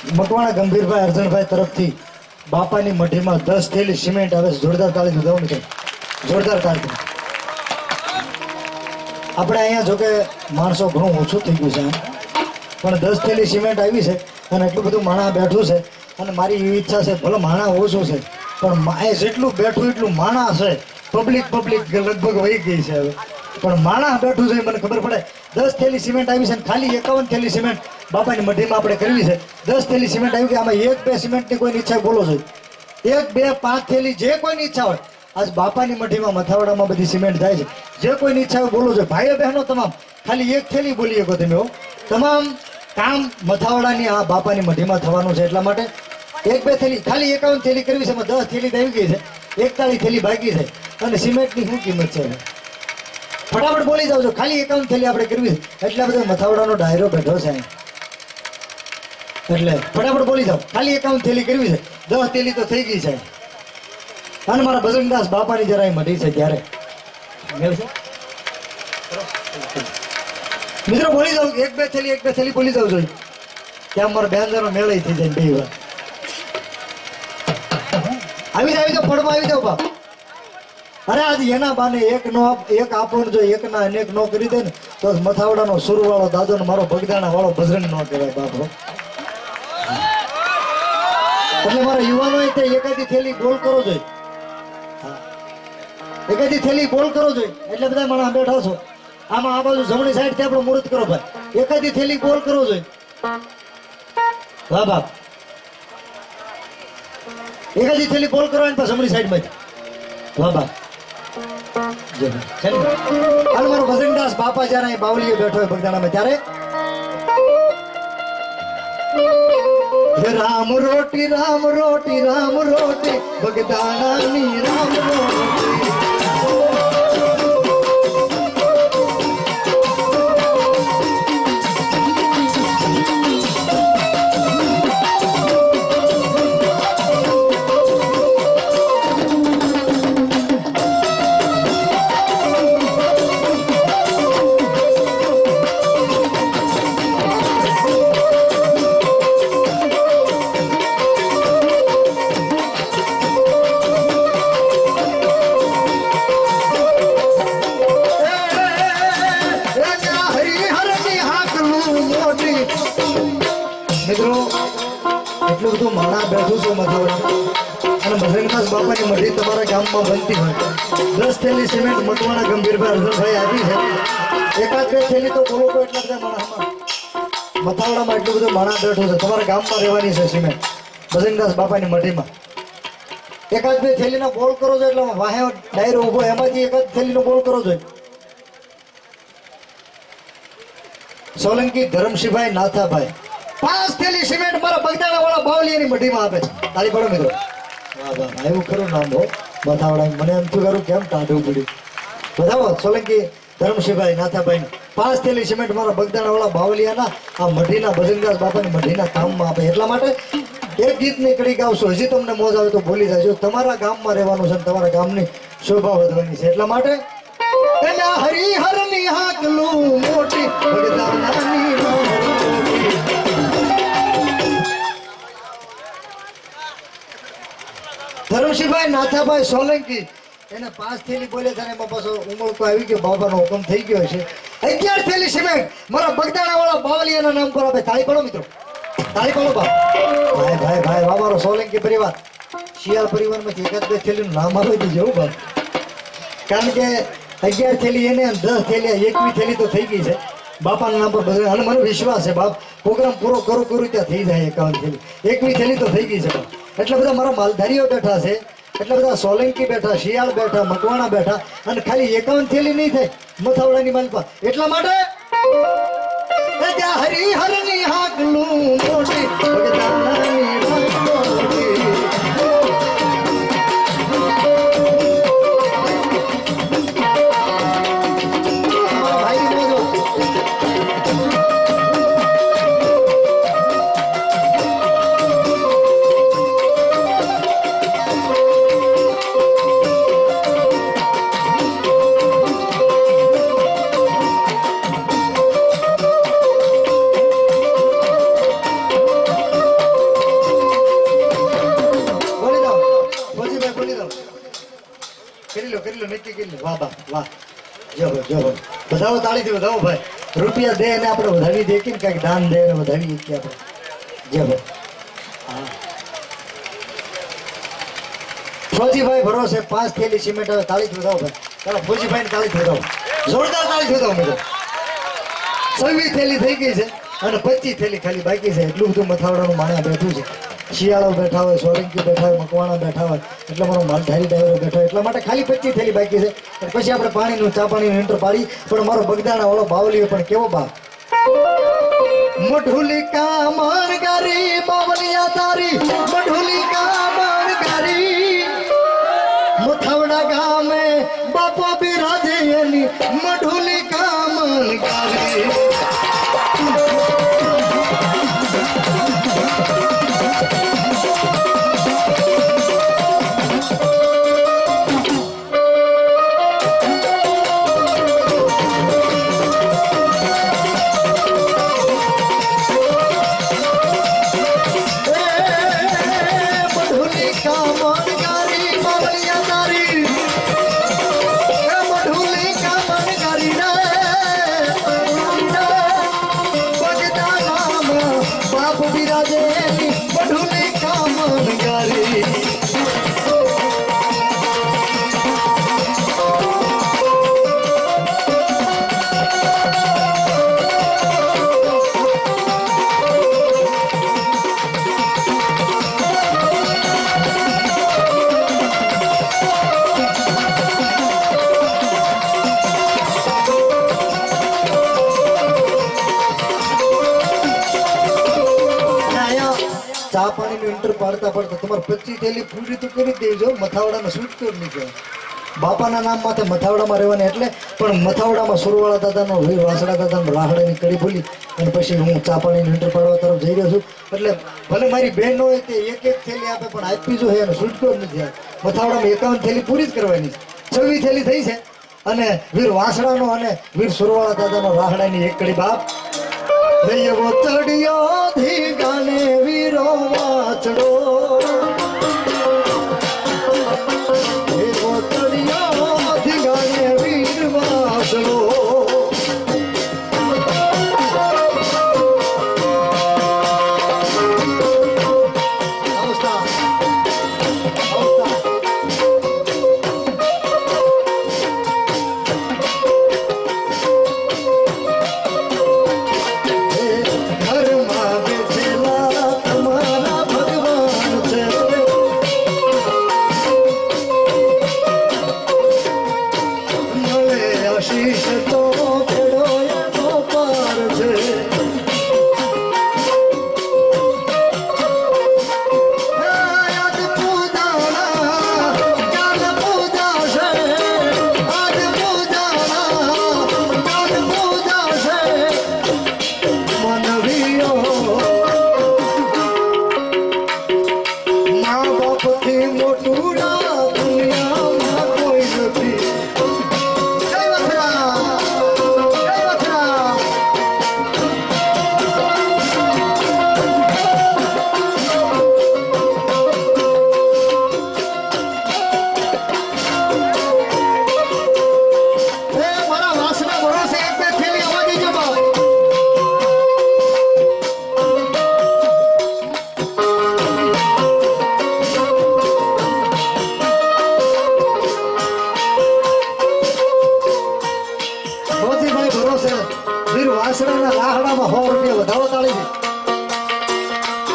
મકવાણા ગંભીરભાઈ અર્જણભાઈ તરફથી બાપાની મઢીમાં 10 થેલી સિમેન્ટ આવે છે. જોરદાર તાળી દઉં મિત્રો, જોરદાર તાળી. આપણે અહીંયા જો કે માણસો ઘણું ઓછું થઈ ગયું છે પણ 10 થેલી સિમેન્ટ આવી છે અને એટલું બધું માણા બેઠું છે. અને મારી એવી ઈચ્છા છે ભલે માણા ઓછું છે પણ માએ જેટલું બેઠું એટલું માણા છે. પબ્લિક લગભગ વહી ગઈ છે હવે, પણ માણા બેઠું છે મને ખબર પડે. 10 થેલી સિમેન્ટ આવી છે અને ખાલી 51 થેલી સિમેન્ટ બાપાની મઢીમાં આપણે કરવી છે. 10 થેલી સિમેન્ટ આવી કે આમાં 1-2 સિમેન્ટની કોઈની ઈચ્છા બોલો જોઈએ, 1-2-5 થેલી જે કોઈની ઈચ્છા હોય. આજ બાપાની મઢીમાં મથાવડામાં બધી સિમેન્ટ થાય છે. જે કોઈની ઈચ્છા હોય બોલો જોઈએ. ભાઈઓ બહેનો તમામ ખાલી 1 થેલી બોલી શકો તમે. તમામ કામ મથાવડાની આ બાપાની મઢીમાં થવાનું છે. એટલા માટે 1-2 થેલી ખાલી 51 થેલી કરવી છે. એમાં 10 થેલી આવી ગઈ છે, 41 થેલી બાકી છે. અને સિમેન્ટની શું કિંમત છે? ફટાફટ બોલી જાવ છો. ખાલી 51 થેલી આપણે કરવી છે. એટલા બધા મથાવડાનો ડાયરો બેઠો છે એટલે ફટાફટ બોલી જાવ. ખાલી 51 થેલી કરવી છે. 10 થેલી તો થઈ ગઈ છે. અને મારા બજરંગદાસ બાપાની જરા મઢી છે ત્યારે મિત્રો બોલી જાવ. 1-2 થેલી બોલી જાવ જોઈએ. ત્યાં મારા બેનજાનો મેળો થઈ જાય. 2 વાર આવી જાવ પડમાં આવી જાવ બાપ. અરે આજે એના બાને એક આપણને જો એકના અનેક નો કરી દે ને તો મથાવડાનો સુરવાળો દાદો ને મારો બગદાણા વાળો બજરંગ નો કહેવાય બાપો. એટલે મારા યુવાનો એકાદી થેલી બોલ કરો જોઈએ, એકાદી થેલી બોલ કરો જોઈએ. એટલે બધા માણસ બેઠા છો આમાં આ બાજુ જમણી સાઈડ થી આપણે મુહૂર્ત કરો ભાઈ. એકાદી થેલી બોલ કરો જોઈએ. વાહ બાપ, એકાદી થેલી બોલ કરવાની પાછું જમણી સાઈડ માં. વાહ બાપ. હાલ મારો બજરંગદાસ બાપા જયારે બાવલીએ બેઠો હોય બગદાણામાં ત્યારે રામ રોટી રામ રોટી રામ રોટી બગદાણાની રામ રોટી. એટલું બધું માણા બેઠું છું મથાવડા અને બજરંગદાસ બાપાની મઢી તમારા ગામમાં બનતી હોય. 10 થેલી સિમેન્ટ મકવાણા ગંભીરભાઈ અર્જણભાઈ આવી છે. 1-2 થેલી તો બોલો તો એટલા બધા માણામાં મથાવડામાં એટલું બધું માણા બેઠું છે. તમારા ગામમાં રહેવાની છે સિમેન્ટ બજરંગદાસ બાપાની મઢીમાં. 1-2 થેલીનો બોલ કરો છો એટલે વાહે ડાયરો ઉભો એમાંથી 1 થેલીનો બોલ કરો છો. સોલંકી ધરમશીભાઈ નાથાભાઈ 5 થેલી સિમેન્ટ મારા બગદાણા વાળા બાવલીની મઢીમાં આપે છે. તાળી પાડો મિત્રો. વાહ વાહ, એવું ખરું નામ હો મથાવડા. મને એમ તું કરું કેમ ટાઢું પડ્યું. બતાવો સોલંકી ધરમશીભાઈ નાથાભાઈ 5 થેલી સિમેન્ટ મારા બગદાણા વાળા બાવલિયાના આ મઢીના બજરંગદાસ બાપાની મઢીના કામમાં આપે. એટલા માટે એક ગીતની કડી ગાવશો. હજી તમને મોજ આવે તો બોલી જાજો. તમારા ગામમાં રહેવાનું છે, તમારા ગામની શોભા વધવાની છે. એટલા માટે હરિહરની હાકલું મોટી બગદાણાની ધરમશીભાઈ નાથાભાઈ સોલંકી એને 5 થેલી બોલે ત્યારે એમાં પાછો ઉમળકો આવી ગયો. બાબાનો હુકમ થઈ ગયો છે. 11 થેલી સિમેન્ટ મારા બગદાણા વાળા બાવલિયાના નામ પર આપે. તાળી પાડો મિત્રો, તાળી પાડો બાપ. ભાઈ ભાઈ ભાઈ બાબારો સોલંકી પરિવાર શિયાળ પરિવારમાંથી 1-2 થેલીનું નામ આવે તો જવું બાપ. કારણ કે 11 થેલી એને 10 થેલી 21 થેલી તો થઈ ગઈ છે બાપાના નામ પર બજરંગ. અને મને વિશ્વાસ છે બાપ પ્રોગ્રામ પૂરો કરું ત્યાં થઈ જાય 51 થેલી 21 થેલી તો થઈ ગઈ છે બાપ. એટલા બધા મારા માલધારીઓ બેઠા છે, એટલા બધા સોલંકી બેઠા, શિયાળ બેઠા, મકવાણા બેઠા અને ખાલી 51 થેલી નહીં થાય મથાવડાની માલપા. એટલા માટે હરિહરની હાકલું મોટી બગદાણાની મોટી. નક્કી કરી વાહ વાહ વાહ જબો જબો વધાવો તાળીથી વધાવો ભાઈ રૂપિયા દે અને આપણે વધાવી દે કે કાંઈક દાન દે અને વધાવી કે આપણે જબો હા ફોજીભાઈ ભરોસે 5 થેલી સિમેન્ટ આવે તાળીથી વધાવો ભાઈ ચાલો ફોજીભાઈ ને તાળીથી વધાવો જોરદાર તાળીથી વધાવો મેં 26 થેલી થઈ ગઈ છે અને 25 થેલી ખાલી બાકી છે એટલું બધું મથાવડાનું માણ્યા બેઠું છે શિયાળો બેઠા હોય સોલંકી બેઠા હોય મકવાણા બેઠા હોય એટલે મારો માલધારી ડ્રાઈવર બેઠો હોય એટલા માટે ખાલી 25 થેલી બાકી છે અને પછી આપણે પાણીનું ચા પાણીનું એન્ટર પાડી પણ મારો બગદાણા વાળો બાવલીઓ પણ કેવો બા મઢુલી કામણ ગારી બાવલિયા તારી મઢુલી કામણ ગારી મથાવડા ગામે બાપો બિરાજે એની મઢુલી કામણ ગારી ચા પાણીનું ઇન્ટર પાડતા પાડતા તમારે 25 થેલી પૂરી તો કરી દેજો મથાવડાને શૂટ કરી લીધો બાપાના નામ માથે મથાવડામાં રહેવાની એટલે પણ મથાવડામાં સુરવાળા દાદાનો વીર વાસડા દાદાનો રાહડાની કડી ભૂલી અને પછી હું ચા પાણીનું ઇન્ટર પાડવા તરફ જઈ રહ્યો છું એટલે ભલે મારી બહેન હોય તે એક થેલી આપે પણ આપી જો એને શૂટ કરી નથી મથાવડામાં 51 થેલી પૂરી જ કરવાની 26 થેલી થઈ છે અને વીર વાસડાનો અને વીર સુરવાળા દાદાનો રાહડાની એક કડી બાપ એવો ચડિયો ધી ગાને વીરો વાચડો એવો ચડિયો ધી ગાને વીર વાચડો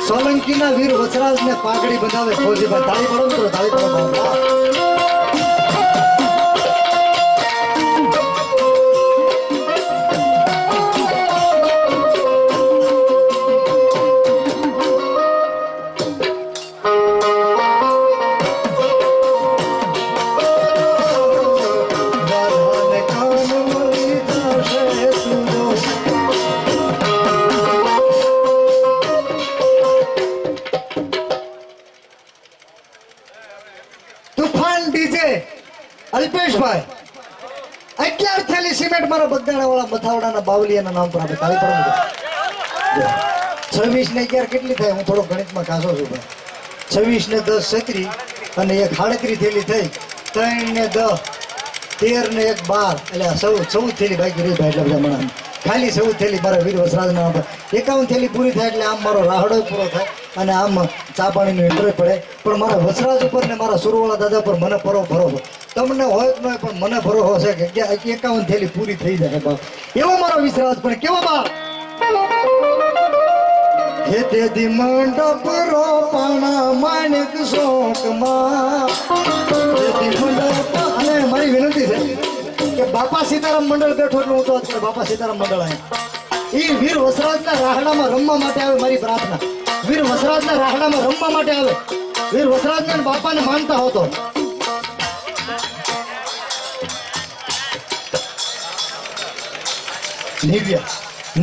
સોલંકીના વીર વસરાજને પાઘડી બનાવે ફોજીભાઈ તાળી પડો તો તાળી પડો અલ્પેશભાઈ 11 થેલી સિમેન્ટ મારા બગદાણા વાળા મથાવડાના બાવલિયાના નામ પર આપણે તાળી પડો 26 ને 11 કેટલી થાય હું થોડો ગણિતમાં કાસો છું ભાઈ 26 ને 10 36 અને એક 37 થેલી થઈ 3 ને 10 13 ને 1 12 એટલે 14 થેલી બાકી રહી ભાઈ. એટલે બધા મને ખાલી 14 થેલી મારા વીર વસરાજના 51 થેલી પૂરી થાય એટલે આમ મારો રાહડો પૂરો થાય અને આમ ચા પાણીનું ઇન્ટરે પડે. પણ મારા વસરાજ ઉપર ને મારા સુરવાળા દાદા પર મને ભરોસો તમને હોય જ નહીં પણ મને ભરોસો છે કે 51 થેલી પૂરી થઈ જાય બાપ. એવો મારો વિશ્વાસ. પણ કેવો બાપ ખેતે દી મંડપ રોપણા માણેક શોકમાં. અને મારી વિનંતી છે કે બાપા સીતારામ મંડળ બેઠો એટલે હું તો અત્યારે બાપા સીતારામ મંડળ અહીંયા એ વીર વસરાજના રાહડામાં રમવા માટે આવે. મારી પ્રાર્થના વીર વસરાજના રાહડામાં રમવા માટે આવે. વીર વસરાજને બાપાને માનતા હોતો.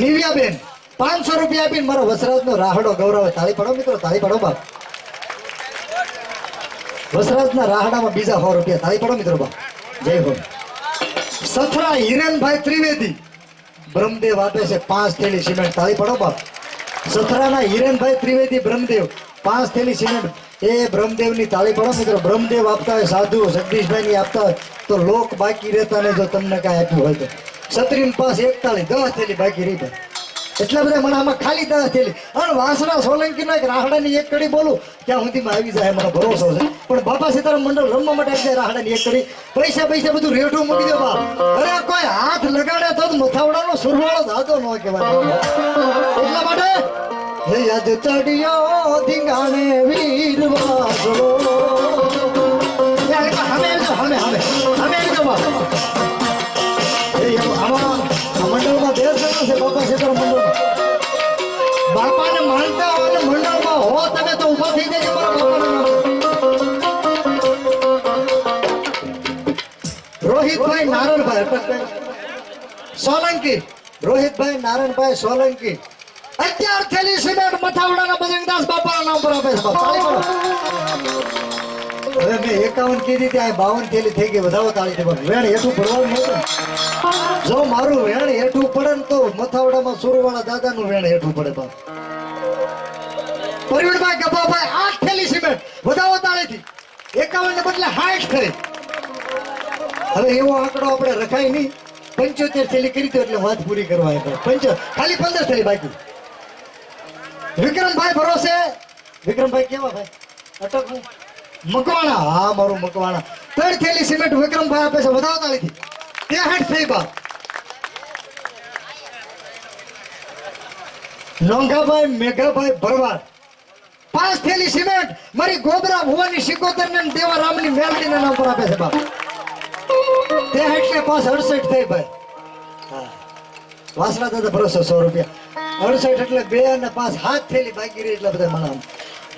નિવ્યા બેન 500 રૂપિયા આપીને મારો વસરાજનો રાહડો ગૌરવે. તાળી પાડો મિત્રો, તાળી પાડો બાપ. વસરાજના રાહડામાં બીજા 100 રૂપિયા. તાળી પાડો મિત્રો બાપ. જય હો. સથરા હિરેનભાઈ ત્રિવેદી બ્રહ્મદેવ આપે છે 5 થેલી સિમેન્ટ. તાળી પાડો બાપ. સથરાના હિરેનભાઈ ત્રિવેદી બ્રહ્મદેવ 5 થેલી સિમેન્ટ. એ બ્રહ્મદેવની તાળી પાડો મિત્રો. બ્રહ્મદેવ આપતા હોય, સાધુ જગદીશભાઈ ની આપતા હોય તો લોક બાકી રહેતા ને જો તમને કઈ આપ્યું હોય તો. સત્રીન પાસ 41 10 થેલી બાકી રહી ભાઈ. એટલા બધા મને આમાં ખાલી 10 થેલી. અને વાસણા સોલંકી ના રાહડાની એક કડી બોલું ત્યાં સુધીમાં આવી જાય મને ભરોસો છે. પણ બાપા સીતારામ મંડળ રમવા માટે આવી જાય રાહડાની એક કડી. પૈસા બધું રેઠું મૂકી દો બાપ. અરે કોઈ હાથ લગાડે તો મથાવડાનો સુરવાળો દાદો ન કહેવાય. એટલા માટે હે યાદ ચડિયો ધીંગાણે વીર વાસળો. હમે આવી જાઓ બાપ. મંડળમાં 2 જણા છે બાપા સીતારામ મંડળ. બાપાને માનતા હો અને મંડળમાં હો તમે તો ઉભા થઈ જાય મારા બાપાના નામ. રોહિતભાઈ નારાયણભાઈ સોલંકી. રોહિતભાઈ નારાયણભાઈ સોલંકી 11 થેલી સિમેન્ટ મથાવડાના બજરંગદાસ બાપાના નામ પર આપે છે બાપ. હવે મેં 51 કીધી ત્યાં 52 થેલી થઈ ગઈ. વધાવો તાળી બાપ. વેણ હેઠું પડવાનું નહોતું. જો મારું વેણ હેઠું પડે ને તો મથાવડામાં સુરવાળા દાદાનું વેણ હેઠું પડે બાપ. પરવીણભાઈ ગભાભાઈ 8 થેલી સિમેન્ટ. વધાવો તાળીથી 51 ને બદલે 60 થઈ. હવે એવો આંકડો આપણે રખાય નહીં. 75 થેલી કરી દો એટલે વાત પૂરી કરવા ખાલી 15 થેલી બાકી. વિક્રમભાઈ ભરોસે. વિક્રમભાઈ કેવા ભાઈ અટક મકવાણા. હા મારું મકવાણા 3 થેલી સિમેન્ટ વિક્રમભાઈ આપે છે. વધાવો તાળીથી 63 થઈ બાપ. લોંઘાભાઈ મેઘાભાઈ ભરવાડ 5 થેલી સિમેન્ટ મારી ગોબરા ભુવાની સિકોતર ને દેવારામની મેલડીના નામ પર આપે છે બાપ. 63 ને 5 68 થઈ ભાઈ. હા વાસણા દાદા ભરોસો 100 રૂપિયા. 68 એટલે 2 અને 5 7 થેલી બાકી રહી. એટલા બધા માણા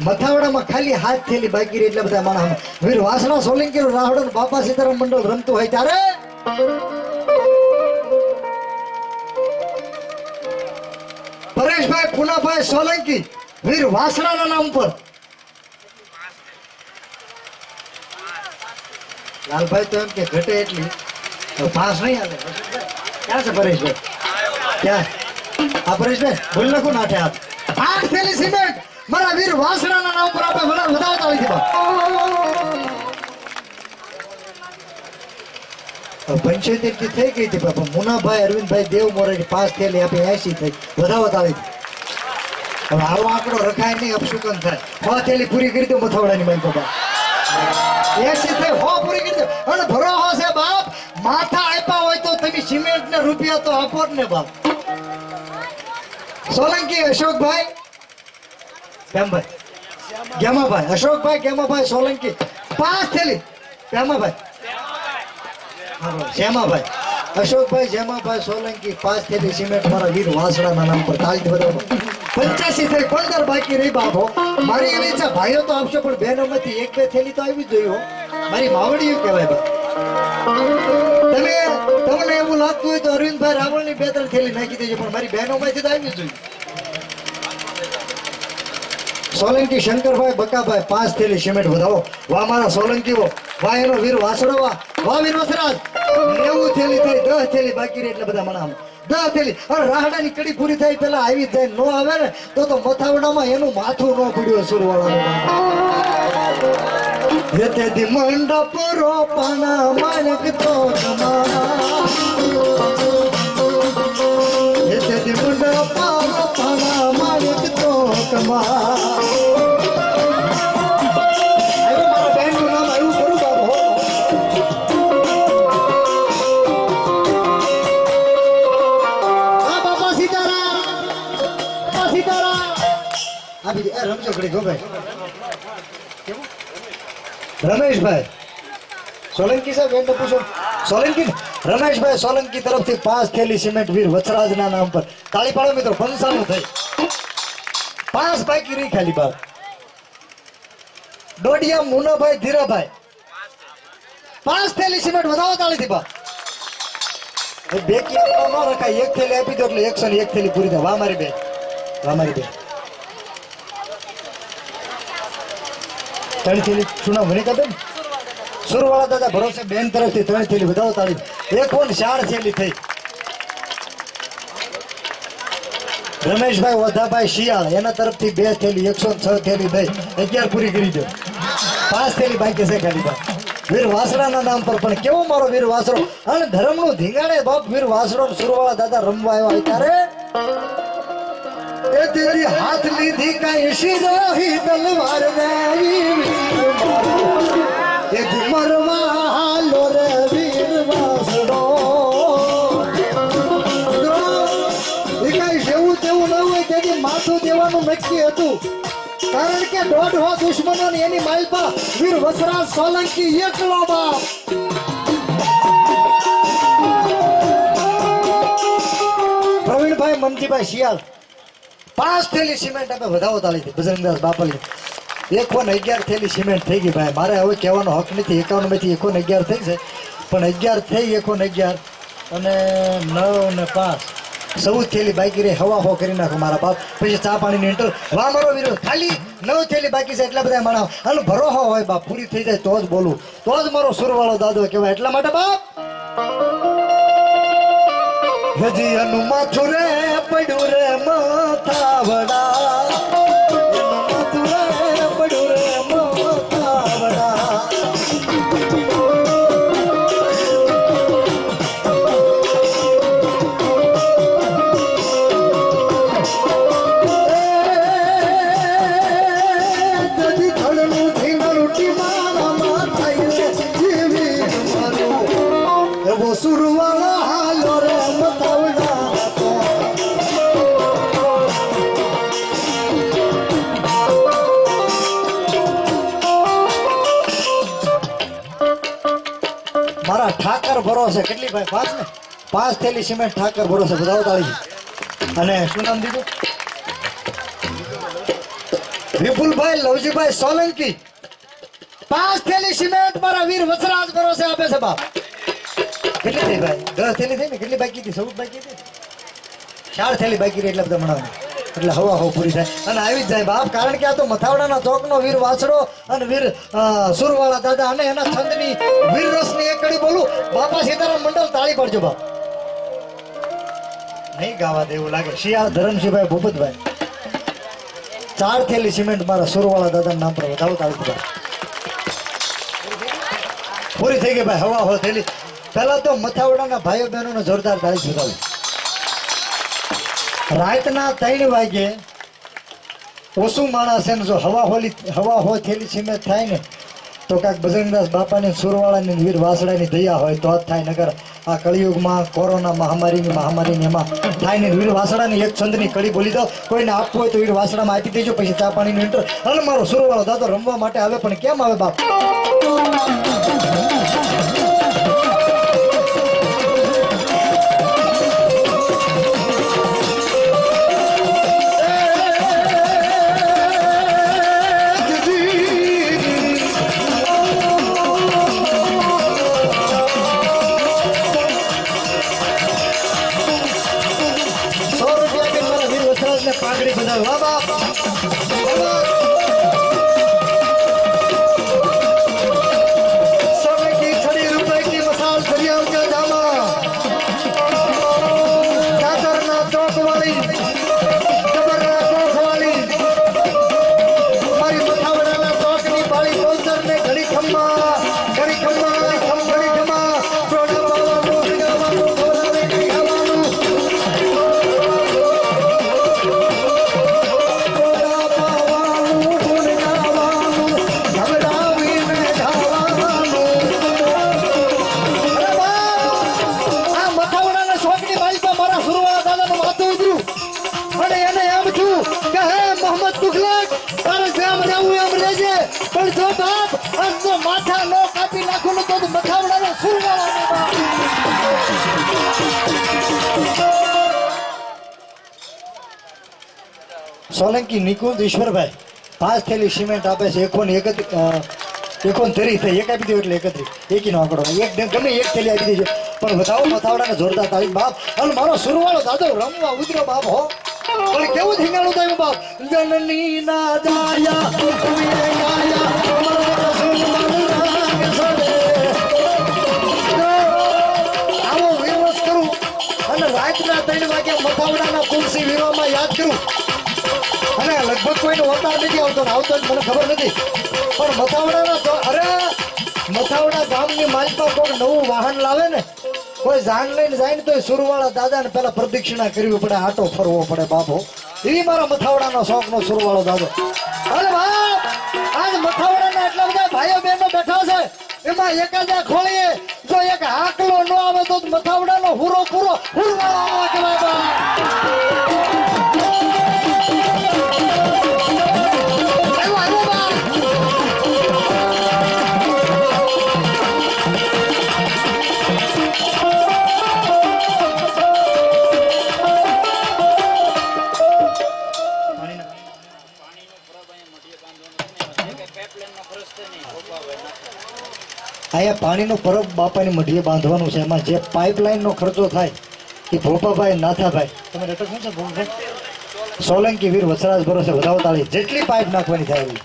મથાવડામાં ખાલી 7 થેલી બાકી રહી. એટલા બધા માણા વીર વાસણા સોલંકી રાહડો બાપા સીતારામ મંડળ રમતું હોય ત્યારે પરેશભાઈ પુનાભાઈ સોલંકી વીર વાસણાના નામ પર. લાલભાઈ તો એમ કે ઘટે એટલી પાસ નહીં હાલે. ક્યાં છે પરેશભાઈ? ક્યાં આ પરેશભાઈ બોલ નાખો નાઠે આપ. 8 થેલી સિમેન્ટ મારા વીર વાસણાના નામ પર આપે. વધાવો તાળી થી 75 થી થઈ ગઈ હતી બાપા. મુનાભાઈ અરવિંદભાઈ દેવ મોરારી 5 થેલી આપી 80 થઈ. વધાવો તાળી. હવે આવો આંકડો રખાય નહીં અપશુકન થાય. 6 થેલી પૂરી કરી દો મથાવડાની માઈ બાપા. 80 થઈ 6 પૂરી કરી દો. અને ભરોસો છે બાપ માથા આપ્યા હોય તો તમે સિમેન્ટ ને રૂપિયા તો આપો જ ને બાપ. સોલંકી અશોકભાઈ ગેમાભાઈ. અશોકભાઈ ગેમાભાઈ સોલંકી 5 થેલી. ગેમાભાઈ શ્યામાભાઈ અશોકભાઈ જેમાભાઈ સોલંકી 5 થેલી સિમેન્ટ મારા વીર વાસણાના નામ પર. તાળી બરાબર 85 થઈ 15 બાકી રહી બાપો. મારી એવી ઈચ્છા ભાઈઓ તો આપશો પણ બહેનોમાંથી 1-2 થેલી તો આવી જ જોઈએ. મારી માવડીઓ કહેવાય બા. તમને એવું લાગતું હોય તો અરવિંદભાઈ રાવળની 2-3 થેલી નાખી દેજો પણ મારી બહેનોમાંથી તો આવી જ જોઈએ. સોલંકી શંકરભાઈ બકાભાઈ 5 થેલી સિમેન્ટ. વધાવો વાહ મારા સોલંકીઓ. વાહ એનો વીર વાસણો. વાહ વીર વસરાજ 90 થેલી થઈ. 10 થેલી બાકી રહી. એટલે બધા મનામ 10 થેલી. હવે રાહડાની કડી પૂરી થાય પેલા આવી જાય. નો આવે ને તો મથાવડામાં એનું માથું ન પડ્યું સુરવાળાનું. दी मंडप रोपण मानक तो दी मंडप रोपण मानक तो कमा रमेश भाई सोलंकी साहब एम पूछो सोलंकी रमेश भाई सोलंकी तरफ थी 5 थैली सीमेंट वीर वत्सराज ना नाम पर ताली पाड़ो मित्रों 55 થઈ 5 બાકી રહી ખાલી બાર ડોડિયા મુના ભાઈ ધીરા ભાઈ 5 થેલી सीमेंट વધાવો તાળી થી બા બે કિલો ન રખાય એક થેલી આપી દો એટલે 101 થેલી પૂરી થાય વાહ મારી બે ત્રણ થેલી સુના મને કદમ સુરવાળા દાદા ભરોસે બેન તરફથી ત્રણ થેલી વધાવો તાળી એક ઓન 4 થેલી થઈ રમેશભાઈ ઓધાભાઈ શિયાળ એના તરફથી 2 થેલી 106 થેલી દઈ 11 પૂરી કરી દો 5 થેલી બાકી છે ખાલી બા વીર વાસડાના નામ પર પણ કેવો મારો વીર વાસડો અને ધર્મનું ધીંગાડે બાપ વીર વાસડો સુરવાળા દાદા રમવા આવ્યા ત્યારે ए तेरी हाथ लीधी का इशिरो ही तलवार रे ये मरवा लो रे वीर वासड़ो એ કઈ જેવું તેવું ન હોય તેથી માથું દેવાનું નક્કી હતું કારણ કે 1.5 દુશ્મનોની એની માલપા વીર વસરાજ સોલંકી એકલો બાપ પ્રવીણભાઈ મનજીભાઈ શિયાળ 5 થેલી सीमेंट આપણે વધાવો તાળી થી બજરંગદાસ બાપલી 111 થેલી सीमेंट થઈ ગઈ ભાઈ મારે હવે કહેવાનો હક નથી 51 માંથી 111 થઈ છે પણ 11 થઈ 111 અને 9 ને 5 14 થેલી બાકી રહી હવા હો કરી નાખો મારા બાપ પછી ચા પાણીની ઇન્ટર વાહ મારો વીરો ખાલી 9 થેલી બાકી છે એટલા બધા માણા આનો ભરોહો હોય બાપ પૂરી થઈ જાય તો જ બોલું તો જ મારો સુરવાળો દાદો કહેવાય એટલા માટે બાપ હજી હનુમાથું રે પડ્યું રે માથાવડા હનુમાથું રે પડ્યું રે માથાવડા દધી ખડનું ધીંગરું ટીમાના માથાઈ રે જીવી મારું એવો સુરવાળા હાલો રે મારા ઠાકર ભરોસે કેટલી ભાઈ 5 ને 5 થેલી सीमेंट ઠાકર ભરોસે બધાઓ તાળી અને શું નામ દીધું વિપુલભાઈ લવજીભાઈ સોલંકી 5 થેલી सीमेंट મારા વીર વસરાજ ભરોસે આપે છે બાપ કેટલી થઈ ભાઈ 10 થેલી થઈ ને કેટલી બાકી હતી 14 બાકી હતી 4 થેલી બાકી રહી એટલે બધા મણાવે એટલે હવા હો પૂરી થાય અને આવી જ જાય બાપ કારણ કે આ તો મથાવડાના ચોકનો વીર વાસડો અને વીર સુરવાળા દાદા અને એના છંદની વીર રસની એક કડી બોલું બાપા સીતારામ મંડળ તાળી પડજો બાપ નહીં ગાવા દેવું લાગે શિયા ધરમસિંહભાઈ ભૂપતભાઈ 4 થેલી सीमेंट મારા સુરવાળા દાદાના નામ પર વધાવો તાળી પડો પૂરી થઈ ગઈ ભાઈ હવા હો થેલી પહેલા તો મથાવડાના ભાઈઓ બહેનોને જોરદાર તાળી ઝુકાવી રાતના 3 વાગે ઓછું માણસ છે ને જો હવા હો થેલી सीमेंट થાય ને તો કાંઈક બજરંગદાસ બાપાની સુરવાળાની વીર વાસડાની દયા હોય તો જ થાય નગર આ કળિયુગમાં કોરોના મહામારીની એમાં થાય ને વીર વાસડાની એક છંદની કડી બોલી દો કોઈને આપવું હોય તો વીર વાસડામાં આપી દેજો પછી ચા પાણીનું ઇન્ટર અને મારો સુરવાળો દાદો રમવા માટે આવે પણ કેમ આવે બાપ पागड़ी बजा वाह बाप समय की छड़ी रुपए की मसाल दरिया के जामा कातरना चौक वाली जबरना चौक वाली हमारी मथावड़ा चौक की बाड़ी पहुंचर ने घड़ी खम તુગલક તારે જેમ રહેવું એમ રહેજે પણ જો બાપ અંજો માથા નો કાપી નાખું તો મથાવડાનો સુરવાળો સોલંકી નિકુંજ ઈશ્વરભાઈ 5 થેલી સિમેન્ટ આપે છે એકોન ધરી થઈ એક આપી દો એટલે 31 એકી નો આંકડો એક ગમે એક થેલી આપી દેજો પણ વધાવો મથાવડાને જોરદાર તાળી બાપ અને મારો સુરવાળો દાદો રમવા ઉતરો બાપ હો પણ કેવું ધીંગાણું થયું બાપ જનની ના જાયા તુમે ગાયા મારા સુરવાળો રાગ સડે આવો વિરોધ કરું અને રાતના 3 વાગ્યા મથાવડાના તુલસી વિરોમાં યાદ કરું અને લગભગ કોઈનો વતાર નથી આવતો ને આવતો જ મને ખબર નથી પણ મથાવડા ગામની માલપા કોઈ નવું વાહન લાવે ને કોઈ જાન લઈને જાય ને તો સુરવાળા દાદાને પેલા પ્રદક્ષિણા કરવી પડે આટો ફરવો પડે બાપો એ મારા મથાવડાનો શોખનો સુરવાળો દાદો અરે બાપ આજ મથાવડાના એટલા બધા ભાઈઓ બહેનો બેઠા છે એમાં એકાદા ખોળીએ જો એક હાકલો ન આવે તો મથાવડાનો પૂરો હુરવાળો કહેવાય બાપ અહીંયા પાણીનો પરબ બાપાની મઢીએ બાંધવાનું છે એમાં જે પાઇપલાઇનનો ખર્ચો થાય એ ભોપાભાઈ નાથાભાઈ તમે રટક શું છે ભોપાભાઈ સોલંકી વીર વસરાજ ભરોસે વધાવો તાળી જેટલી પાઇપ નાખવાની થાય એવી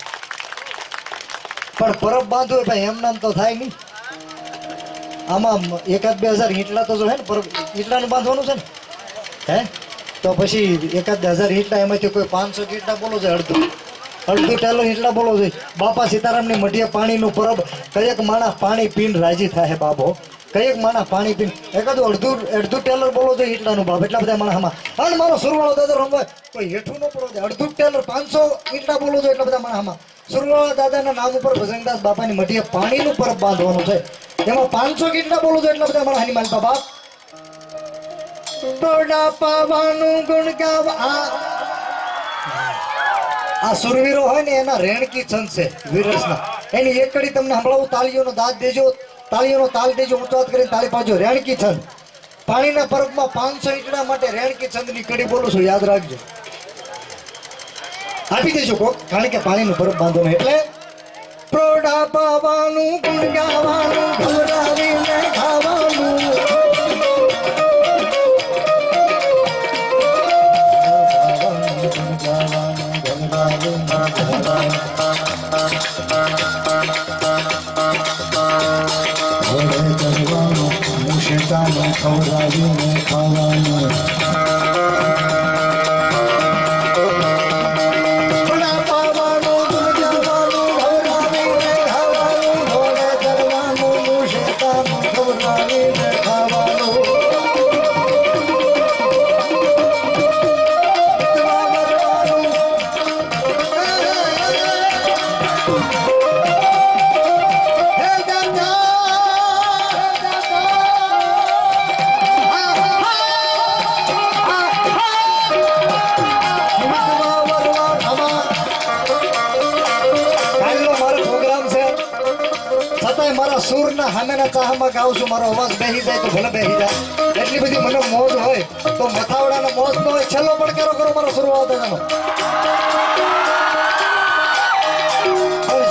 પણ પરબ બાંધવું ભાઈ એમ નામ તો થાય નહીં આમાં 1000-2000 ઈંટલા તો જો હે ને પરબ ઈંટલાનું બાંધવાનું છે ને હે તો પછી 1000 ઈંટલા એમાંથી કોઈ 500 ઈંટલા બોલો છે અડધું ટેલો ઈંટલા બોલો છે બાપા સીતારામની મઢીએ પાણીનું પરબ કયેક માણસ પાણી પીને રાજી થાય બાપો કયેક માણસ પાણી પીને એકાદું અડધું ટેલર બોલો છે ઈંટલાનું બાપ એટલા બધા માણસમાં અને મારો સુરવાળો દાદો રમવાય કોઈ હેઠું ન પડો છે અડધું ટેલર 500 ઈંટલા બોલો છો એટલા બધા માણસમાં સુરવાળા દાદાના નામ ઉપર ભજનદાસ બાપાની મઢીએ પાણીનું પરબ બાંધવાનું છે એમાં 500 ઈંટલા બોલો છો એટલા બધા માણસની માલપા બાપ ટોડા પાવાનું ગુણ ગાવ આ સુરવીરો હોય ને એના રેણકી છંદ છે વીરસના એની એક કડી તમને સંભળાવું તાળીઓનો દાદ દેજો તાળીઓનો તાલ દેજો ઊંચો કરીને તાળી પાડજો રેણકી છંદ પાણીના પરબમાં 500 ઈંટડા માટે રેણકી છંદની કડી બોલું છું યાદ રાખજો આપી દેજો કોક કારણ કે પાણીનું પરબ બાંધવાનું એટલે પ્રોડા પાવાનું ગુણ ગાવાનું ઘવરાવીને ખાવાનું ખવડાવીને ખાવાનું મારા સૂરના હામેના ચાહમાં ગાઉં છું મારો અવાજ બેહી જાય તો ભલે બેહી જાય એટલી બધી મને મોજ હોય તો મથાવડાનો મોજ તો હોય છેલ્લો પડકારો કરો મારો સુરવાળો દાદાનો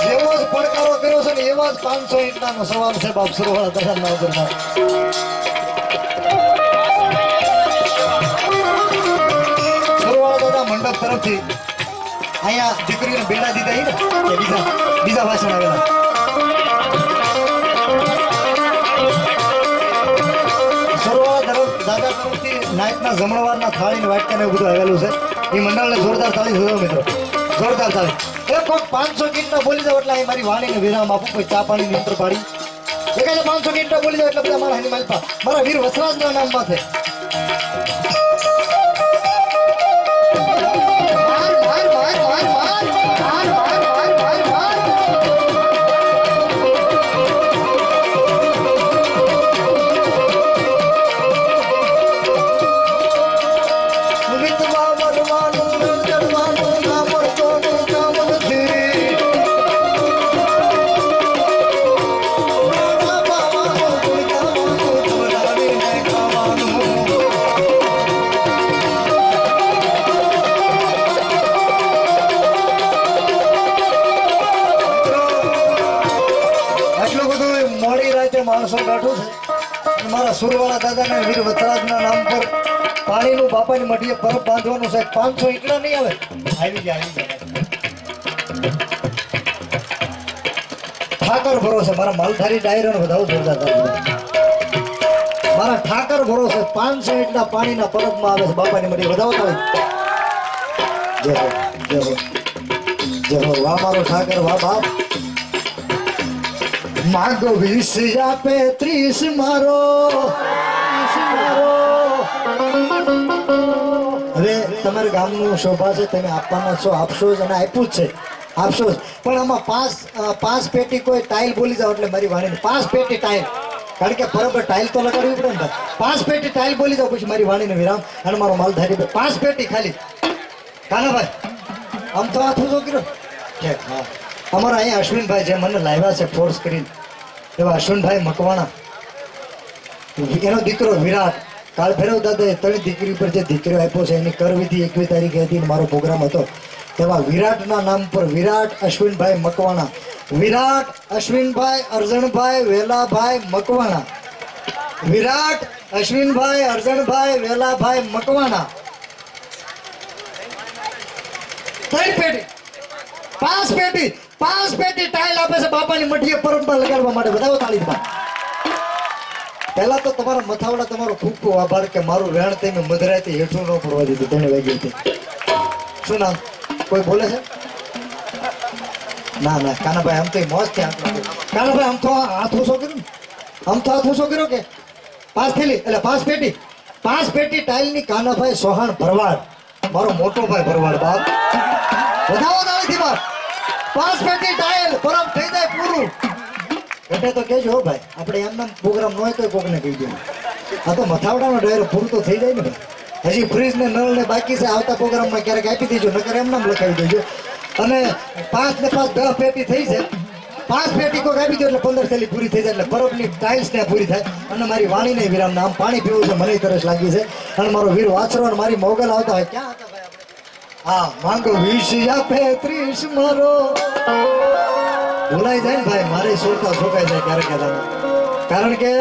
જેવો જ પડકારો કર્યો છે ને એવા જ 500 ઈંટલાનો સવાલ છે બાપ સુરવાળા દાદાના ઉદરમાં સુરવાળા દાદા મંડપ તરફથી અહીંયા દીકરીઓને બેડા દીધા ને બીજા ભાષણ આવેલા દાદા તરફથી નાયકના જમણવારના થાળીને વાટકાને એવું બધું આવેલું છે એ મંડળને જોરદાર તાળી જોયો મિત્રો જોરદાર તાળી એ કોઈક 500 ગીતના બોલી જાવ એટલે મારી વાણીને વિરામ આપું કોઈ ચા પાણીની મંત્ર પાડી એકાદ 500 ગીતના બોલી જાવ એટલે બધા મારા હની માલપા મારા વીર વસરાજના નામમાં છે માણસો બેઠું છે અને મારા સુરવાળા દાદાના વીર વતરાજના નામ પર પાણીનું બાપાની મઢીએ પરબ બાંધવાનું છે. 500 ઈટડા નહીં આવે. આવી જાય ઠાકર ભરોસે મારા માલધારી ડાયરો વધાવો જોરદાર મારા ઠાકર ભરોસે 500 ઈટડા પાણીના પરબમાં આવે છે બાપાની મઢીએ વધાવો થાય. જય હો જય હો જય હો. વાહ મારો ઠાકર વાહ બાપ. માગો 20 આપે 30 મારો. હવે તમારા ગામનું શોભા છે, તમે આપવાના છો, આપશો જ અને આપ્યું જ છે, આપશો જ. પણ આમાં પાંચ પેટી કોઈ ટાઇલ બોલી જાવ એટલે મારી વાણીને 5 પેટી ટાઇલ, કારણ કે બરાબર ટાઇલ તો લગાડવી પડે ને. 5 પેટી ટાઇલ બોલી જાવ પછી મારી વાણીને વિરામ અને મારો માલધારી 5 પેટી ખાલી. કાનાભાઈ આમ તો હાથું જો કર્યો છે. હા અમારા અહીંયા અશ્વિનભાઈ જે મને લાવ્યા છે ફોર્સ કરીને, એવા અશ્વિનભાઈ મકવાણા, એનો દીકરો વિરાટ. કાળ ભૈરવ દાદાએ 3 દીકરી પર જે દીકરો આપ્યો છે એની કરવિધિ 21 તારીખે હતી, મારો પ્રોગ્રામ હતો. તેમાં વિરાટના નામ પર વિરાટ અશ્વિનભાઈ મકવાણા, વિરાટ અશ્વિનભાઈ અરજણભાઈ વેલાભાઈ મકવાણા, વિરાટ અશ્વિનભાઈ અરજણભાઈ વેલાભાઈ મકવાણા. 3 પેટી 5 પેટી ટાઇલ આપે છે બાપાની મઢીએ પરબમાં લગાડવા માટે. બધાઓ તાળીમાં. પહેલા તો તમારા મથાવડા તમારો ખૂબ ખૂબ આભાર કે મારું વેણ તમે મધરાતે હેઠું ન પડવા દીધું 3 વાગ્યાથી. શું નામ કોઈ બોલે છે? ના ના કાનાભાઈ આમ તો મોજ છે. કાનાભાઈ આમ તો હાથ ઊંચો કર્યો, આમ તો હાથ ઊંચો કર્યો કે 5 થેલી એટલે 5 પેટી ટાઇલની કાનાભાઈ સોહાણ ભરવાડ, મારો મોટો ભાઈ ભરવાડ બાપ. વધાવો દાળીથી બાપ. 5 પેટી ટાઇલ પરબ થઈ જાય પૂરું. એટલે તો કેજો ભાઈ, આપણે એમના પ્રોગ્રામ ન હોય તો કોકને કહી દે. આ તો મથાવડાનો ડાયરો પૂરું તો થઈ જાય ને ભાઈ. હજી ફ્રીજ ને નળ ને બાકી છે, આવતા પ્રોગ્રામમાં ક્યારેક આપી દેજો, નકર એમનામ લખાવી દેજો. અને 5 ને 5 10 પેટી થઈ જાય. 5 પેટી કોક આપી દો એટલે 15 થેલી પૂરી થઈ જાય, એટલે પરબની ટાઇલ્સ ને પૂરી થાય. અને મારી વાણીને વિરામ નામ પાણી પીવું છે, મને તરસ લાગી છે. અને મારો વીર વાછરો અને મારી મોગલ આવતા હોય. ક્યાં હતા ભાઈ આપણે? હા માંગો 20 આપે 30 મારો. ભૂલાઈ જાય ને ભાઈ, મારે સોતા સોકાઈ જાય ક્યારેક. કારણ કે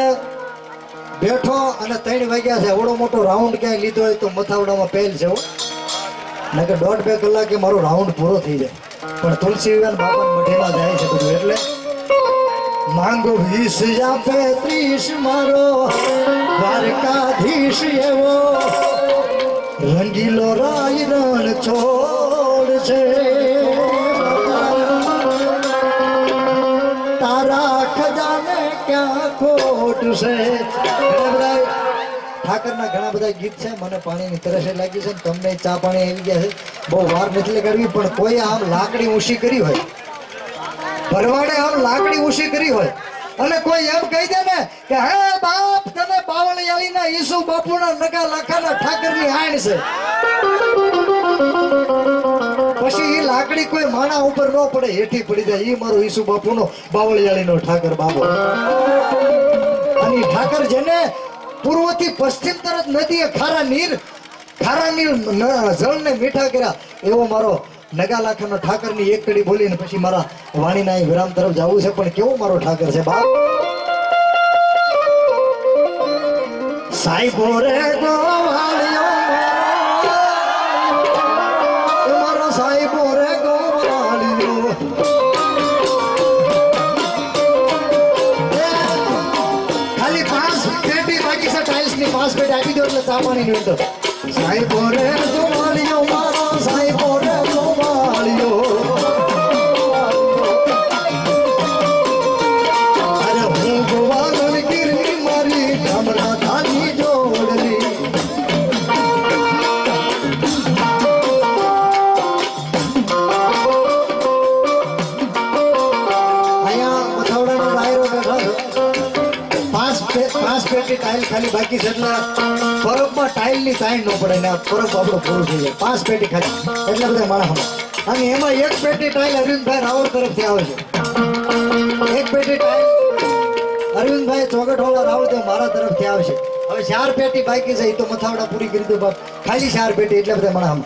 બેઠો અને 3 વાગ્યા છે, એવડો મોટો રાઉન્ડ ક્યાંય લીધો હોય તો મથાવડામાં પહેલ છે. નકર 1.5-2 કલાકે મારો રાઉન્ડ પૂરો થઈ જાય. પણ તુલસી વિવાન બાપાની મઢીમાં જાય છે બધું. એટલે માંગો 20 આપે 30 મારો દ્વારકાધીશ એવો રંગીલો રાય રણ છોડ છે. તારા ખજાને ક્યાં ખોટ છે. ઠાકરના ઘણા બધા ગીત છે. મને પાણીની તરસે લાગી છે, તમને ચા પાણી આવી ગયા છે. બહુ વાર નથી લગાડવી. પણ કોઈ આમ લાકડી ઊંચી કરી હોય, ભરવાડે આમ લાકડી ઊંચી કરી હોય અને કોઈ એમ કહી દે ને કે હે બાપ તને બાવળિયાળીના ઈસુ બાપુના નગા લાખાના ઠાકરની આણ છે, પછી એ લાકડી કોઈ માણા ઉપર ન પડે, હેઠી પડી જાય. એ મારો ઈસુ બાપુનો બાવળિયાળીનો ઠાકર બાબો. અને ઠાકર જેને પૂર્વથી પશ્ચિમ તરફ નદીએ ખારા નીર જળને મીઠા કર્યા, એવો મારો નગા લાખાનો ઠાકરની એક કડી બોલીને પછી મારા વાણીના વિરામ તરફ જવું છે. પણ કેવો મારો ઠાકર છે બાપ. સાહેબો રે ગોવાળિયો મારો સાહેબો રે ગોવાળિયો. ખાલી 5 પેટી બાકી છે ટાઇલ્સની. 5 પેટી આપી દો એટલે ચા પાણી ની અંદર. સાહેબો રે ગોવાળિયો મારો સાહેબો રે ગોવાળિયો. અરે હું ગોવાળણ ગીરની મારી ગામડા ધાની જોડલી. અહીંયા મથાવડાનો ડાયરો બેઠો છે. 5 પેટી ટાઇલ ખાલી બાકી છે એટલે પરબમાં ટાઇલની તાણ ન પડે ને પરબ આપણો પૂરું થઈ જાય. 5 પેટી ખાલી એટલા બધા માણસો. અને એમાં 1 પેટી ટાઇલ અરવિંદભાઈ રાવળ તરફથી આવે છે. 1 પેટી ટાઇલ અરવિંદભાઈ ચોગટવાળા રાવળ તે મારા તરફથી આવે છે. હવે 4 પેટી બાકી છે, એ તો મથાવડા પૂરી કરી દો બાપ. ખાલી 4 પેટી એટલા બધા માણસો.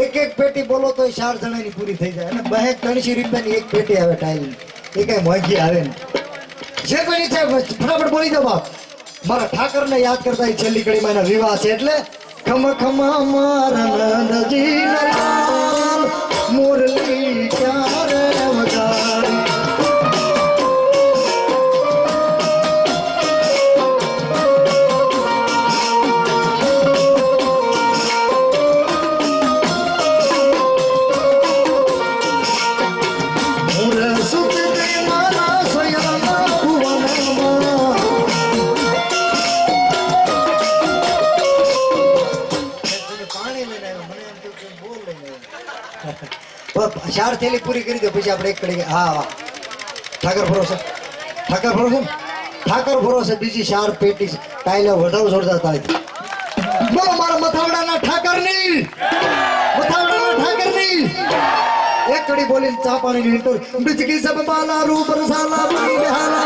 1 પેટી બોલો તો 4 જણાની પૂરી થઈ જાય. અને 300 રૂપિયાની 1 પેટી આવે ટાઇલની. એ કઈ મોંઘી આવે ને. જે કોઈ નહીં થાય ફટાફટ બોલી દો બાપ મારા ઠાકરને યાદ કરતા એ છેલ્લી કડીમાં એના વિવાહ છે એટલે ખમ ખમ મારા નંદજી લાલ મુરલી ક્યારે વગાડી चार थैली पूरी करी दो पीछे आप एक करेंगे हाँ वाह ठाकर भरोसे बीजी चार पेटी टाइला वधाव जोरदार ताली बोलो मारा मथावड़ा ना ठाकर नहीं एक कड़ी बोली चा पानी नीटो बिजली सब बाला रूप रसाला पानी बेहाला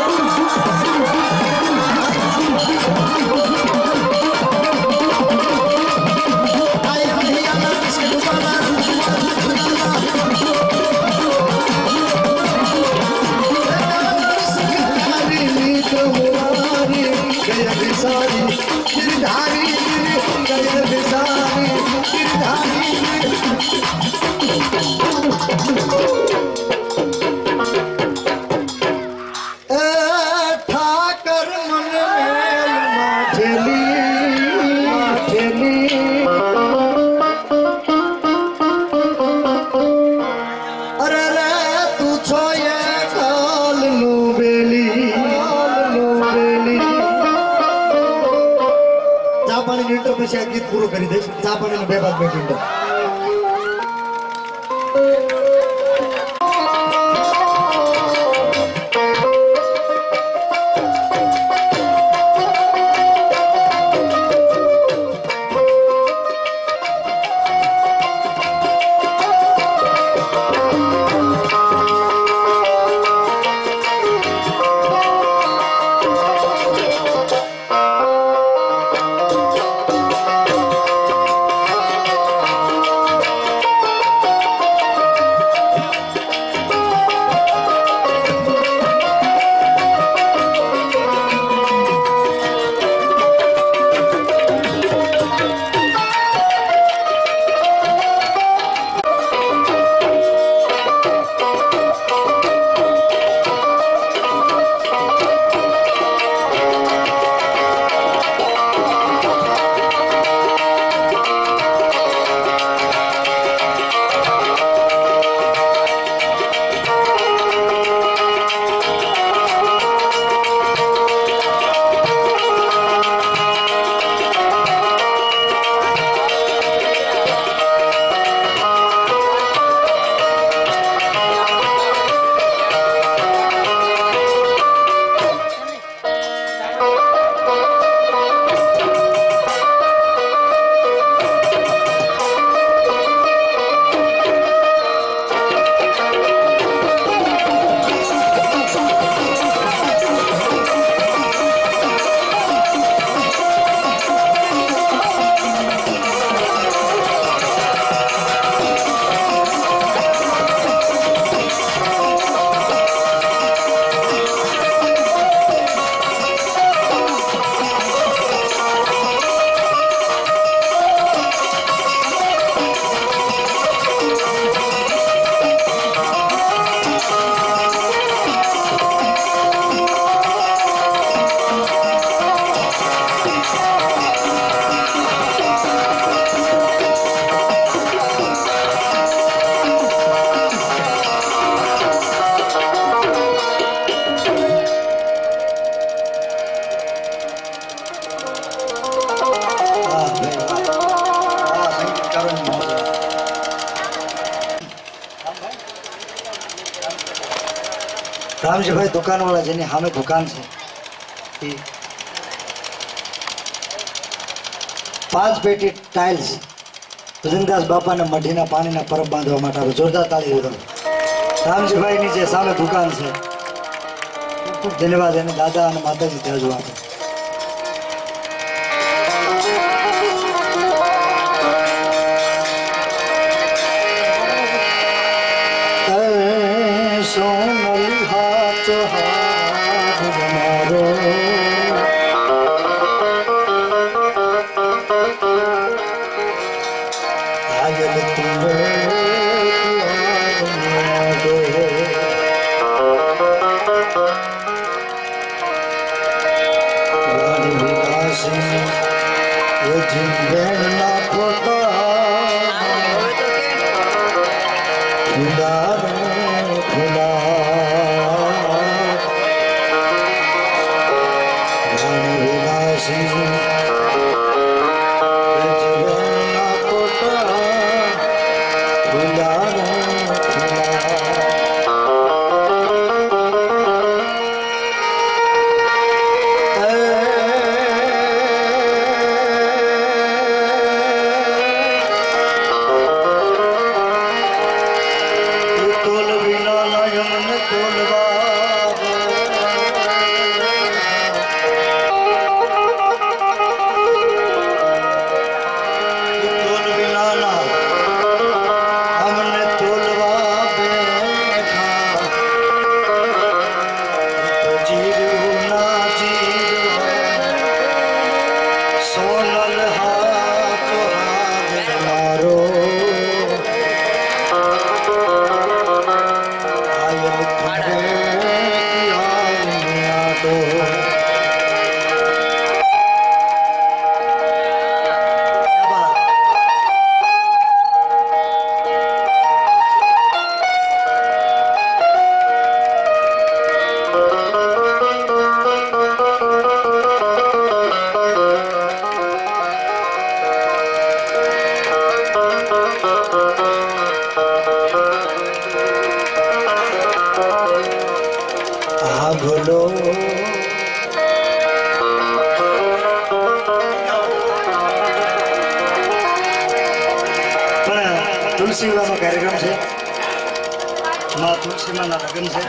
ठाकर मन अरे रे तू छो ये काल नो बेली चा पानी नीटो પછી આ ગીત પૂરું કરી દઈશ ચા પાણી નો બે બાદ બેઠી रामजी भाई दुकान वाला जेनी हमें दुकान से 5 पेटी टाइल्स ભજનદાસ બાપાને મઢીના પાણીના પરબ બાંધવા માટે જોરદાર તાળી ઉડાવો રામજી ભાઈ ની જે સામે દુકાન છે ખૂબ ધન્યવાદ એને દાદા અને માતાજી ત્યાં આપે સોનલ હાથ હાથ तुलसी विवाह कार्यक्रम है माँ तुलसी माँ लग्न है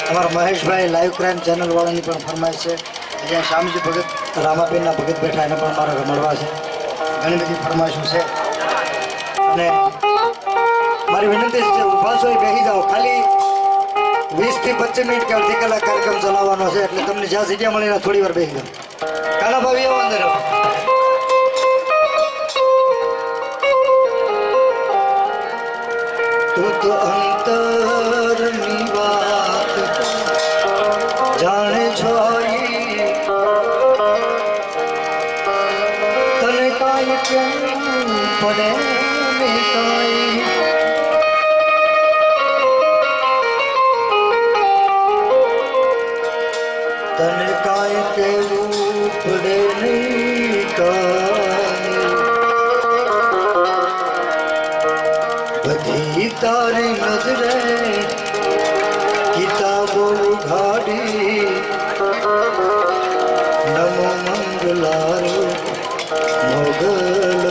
अमर महेश भाई लाइव क्राइम चैनल वाला फरमाइश है अँ श्यामजी भगत रामाबेन भगत बैठा है मारा मळवा है घनी बड़ी फरमाइशों से मारी विनंती है उभा छो बेही जाओ खाली 20 થી 25 मिनिट के अर्धी कलाक कार्यक्रम चलावવાનો છે એટલે તમને જ્યાં જગ્યા મળે થોડી વાર બેસી જાઓ કાના ભાભી આવો અંદર तू तो अंतरनी बात जाने छोई तने काई क्यों पड़े काई तने काई के पड़े बधी तारी नजरे किताबों घाड़ी नमो मंगलारो मोगल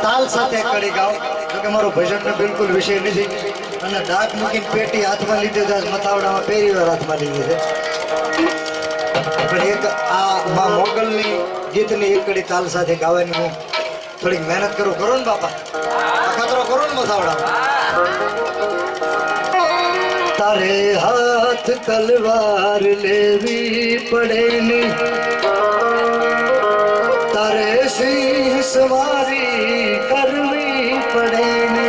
ताल साथे कड़ी गाओ क्योंकि मारो भजन में बिल्कुल विषय नहीं અને ડાક મૂકીને પેટી હાથમાં લીધે મથાવડામાં પહેરી વાર હાથમાં લીધી છે પણ એક આ માં મોગલની ગીતની એકડી તાલ સાથે ગાવાની હું थोड़ी मेहनत करो करो न बापा खतरो करो न मसावड़ा तारे हाथ तलवार लेवी पड़े नी तारे सिंह सवारी करवी पड़े नी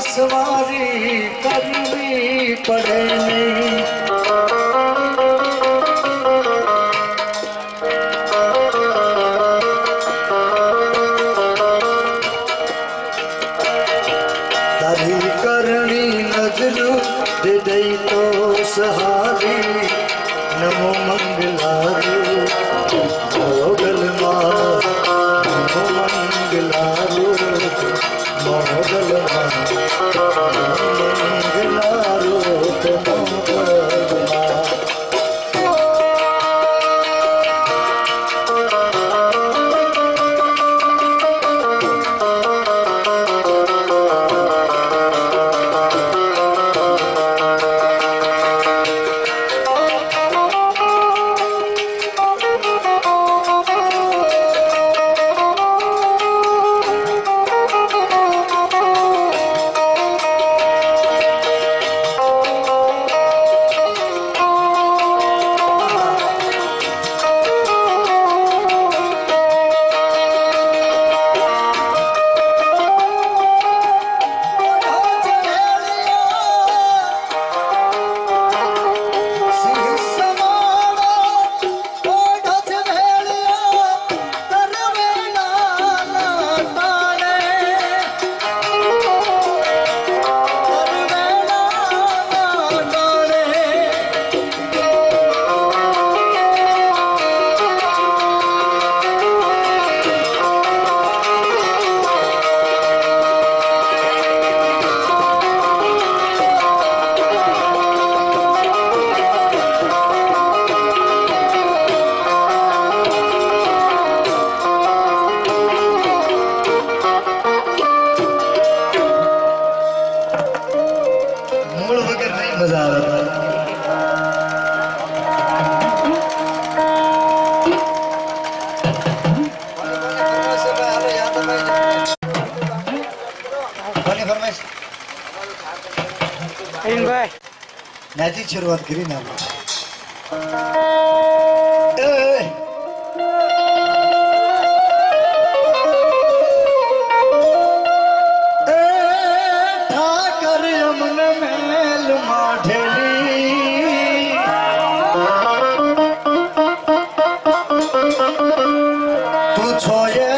सवारी करवी पड़े नहीं तारी करनी नजरू दे दई तो सहारी नमो मंगलारू मोगल माँ नमो मंगलारू मोगल माँ ત્યાંથી શરૂઆત કરીને આપણે ઠાકર યમન મેલ માઢેલી તું છો એ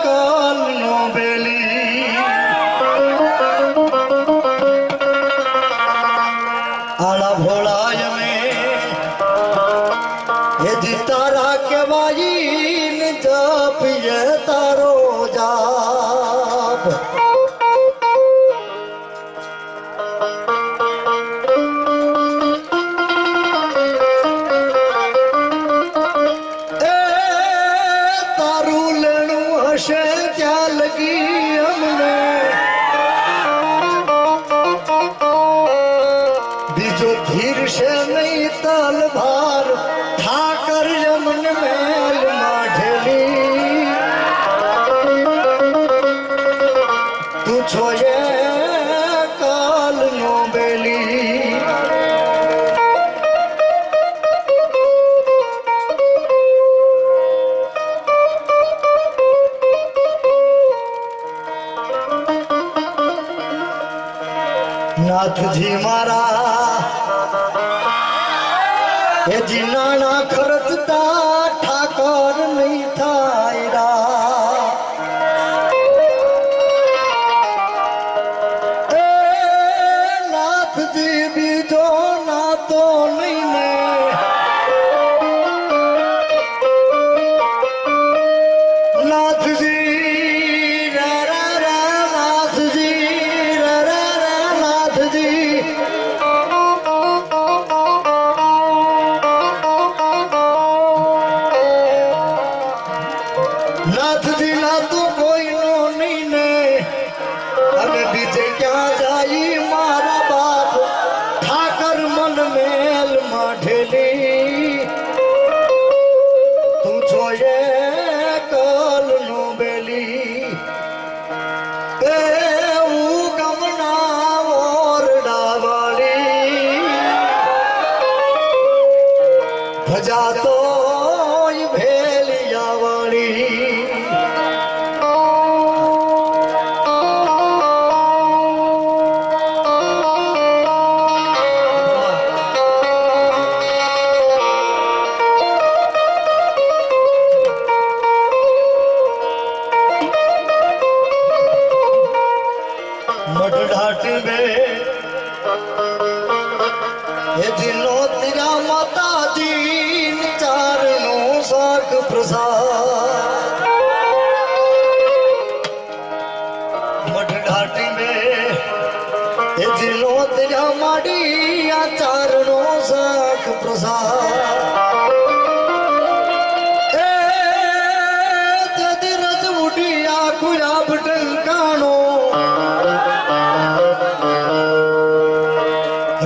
કલ નો બેલી આળા ભોળા યમે એ જી તારા કેવાઈ ને જપિયે તારો જાપ તારું લેણું હશે ત્યાં લગી અમને બીજો ધીર છે નહીં તલભાર ઠાકર યમન મેલ માઢેલી તું છો એ કાલ નો બેલી નાથજી મારા એ જી નાના ખર્ચતા ઠાકર નહીં થાય રા એ નાથજી બીજો નાતો નહીં ને નાથજી રા રા રા નાથજી રા રા રા નાથજી નાથજી ના તો કોઈનો નહીં ને હવે બીજે ક્યાં જાય મારા બાપ ઠાકર મન મેલ માઢેલી તું છો એ કલ નો બેલી એ હું ગમના ઓરડા વાળી ભજા તો ભેલિયા વાળી મઢ બે એ દિનો તેરા માતાજી ચારનો શાક પ્રસાદ મઢ ઢાટી બે એ દિનો તેરા માડી આ ચારનો શાક પ્રસાદ એ તેદી રજ ઉડી આ ગુલાબ ટંકાણો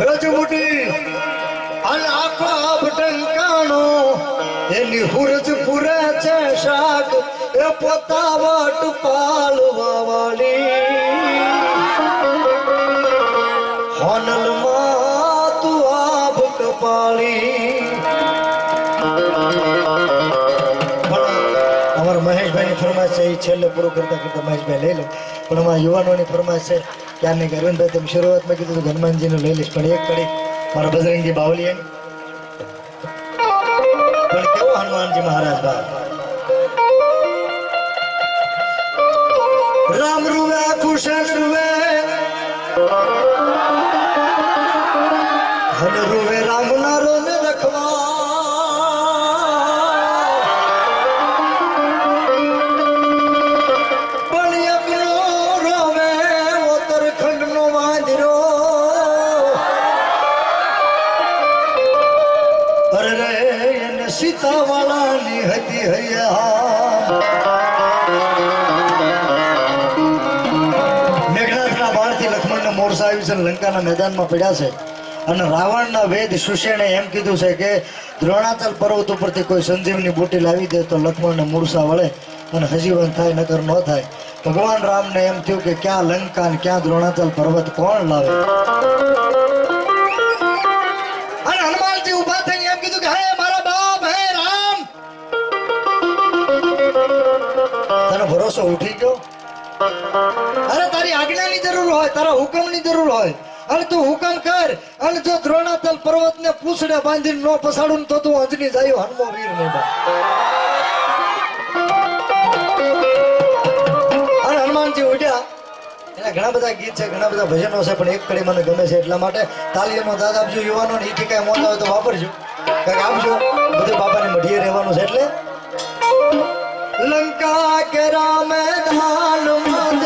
રજમુટી અને આખો આભ ટંકાણો એની હુરજ પૂરે છે શાક એ પોતાવટ પાલવા વાળી હોનલમાં તું આભ કપાળી અમારા મહેશભાઈની ફરમાઈશ છે એ છેલ્લે પૂરું કરતા કરતા મહેશભાઈ લઈ લો પણ અમારા યુવાનોની ફરમાઈશ છે ક્યારની કે અરવિંદભાઈ તમે શરૂઆતમાં કીધું હતું હનુમાનજીનું લઈ લઈશ પણ એક કડી મારા બજરંગજી બાવલી એની પણ કેવો હનુમાનજી મહારાજ બા રામ રૂવે કુશન રૂવે હન રૂવે રામ ના રોને રખવા સીતાવાળાની હતી મેઘનાથના બાણથી લક્ષ્મણના મોરસા આવી છે લંકાના મેદાનમાં પડ્યા છે અને રાવણના વેદ સુષેણે એમ કીધું છે કે દ્રોણાચલ પર્વત ઉપરથી કોઈ સંજીવની બુટી લાવી દે તો લક્ષ્મણને મૂરસા વળે અને હજીવન થાય નકર ન થાય ભગવાન રામને એમ થયું કે ક્યાં લંકા ને ક્યાં દ્રોણાચલ પર્વત કોણ લાવે આજ્ઞાની જરૂર હોય, તારા હુકમની જરૂર હોય અને તું હુકમ કર. અને જો દ્રોણાચલ પર્વતને પૂછડે બાંધીને નો પસાડું ને તો તું અંજની જાયો હનુમો વીર મોઢા. અને હનુમાનજી ઉઠ્યા. એના ઘણા બધા ગીત છે, ઘણા બધા ભજનો છે, પણ એક કડી મને ગમે છે એટલા માટે તાલીઓનો દાદ આપજો યુવાનો ને. એ કઈ મોટા હોય તો વાપરજો, કઈક આપજો. બધું બાપાની મઢીએ રહેવાનું છે. એટલે લંકા કે રામ ધાન માં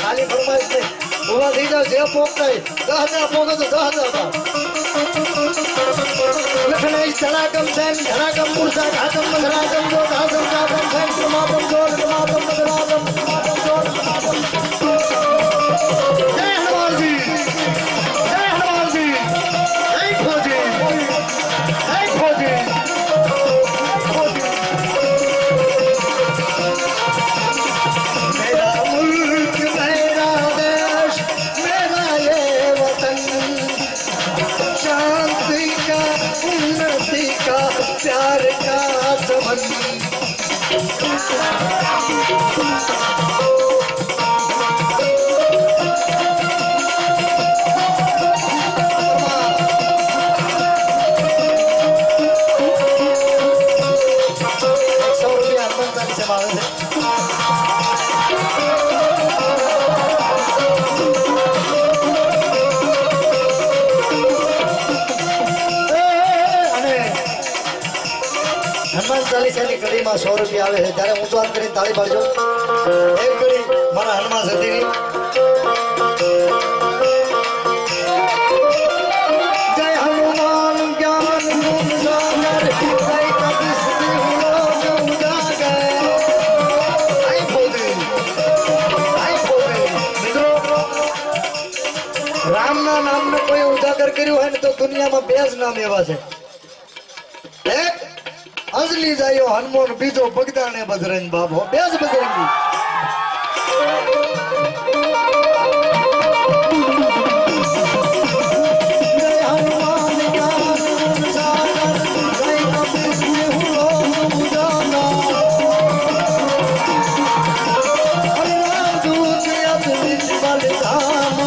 ખાલી ફરમાઈશ નહીં. ઉભા થઈ જાવ, જે પોકતાય 10,000 પોકો તો 10,000. લખનાઈ ધડાકમ સેન ધડાકમ મૂર્છા ઘાતમ ધડાકમ જો ઘાતમ ઘાતમ સેન પ્રમાતમ જોર પ્રમાતમ ધડાકમ પ્રમાતમ જોર પ્રમાતમ. જય હનુમાનજી, જય હનુમાનજી, જય ખોજી, જય ખોજી. प्यार का संबंध ચાલીસાની કડીમાં 100 રૂપિયા આવે છે. ત્યારે ઊંચો હાથ કરીને તાળી પાડજો. એક કડી મારા હનુમાન સતીની. જય હનુમાન જ્ઞાન ગુણ સાગર, જય કપી સિદ્ધિ લોક ઉજાગર. આઈ બોલે, આઈ બોલે. મિત્રો, રામના નામને કોઈ ઉજાગર કર્યું હોય ને તો દુનિયામાં 2 જ નામ એવા છે. એક અંજલી જાયો હનુમાન, બીજો બગદાને બજરંગ બાબો. 2 જ બજરંગી. જય હનુમાન જ્ઞાન ગુણ સાગર, જય કપી સિંહ લોક ઉજાગર. હરિરામ દૂત અતુલિત બલધામ,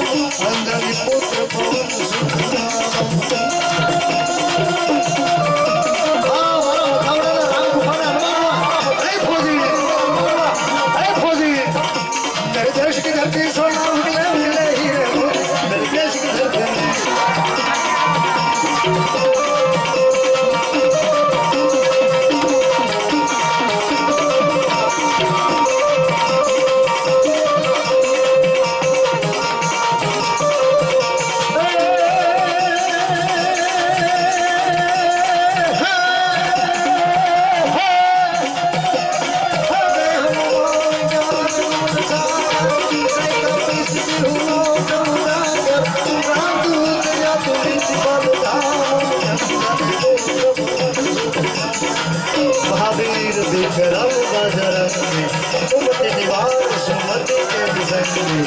અંજલિ પુત્ર પવન સુખધામ. देश की धरती सोना उगले उगले हीरे मोती, मेरे देश की धरती. महावीर विक्रम बजरंगी, सुमति निवार सुमति के विसंगी.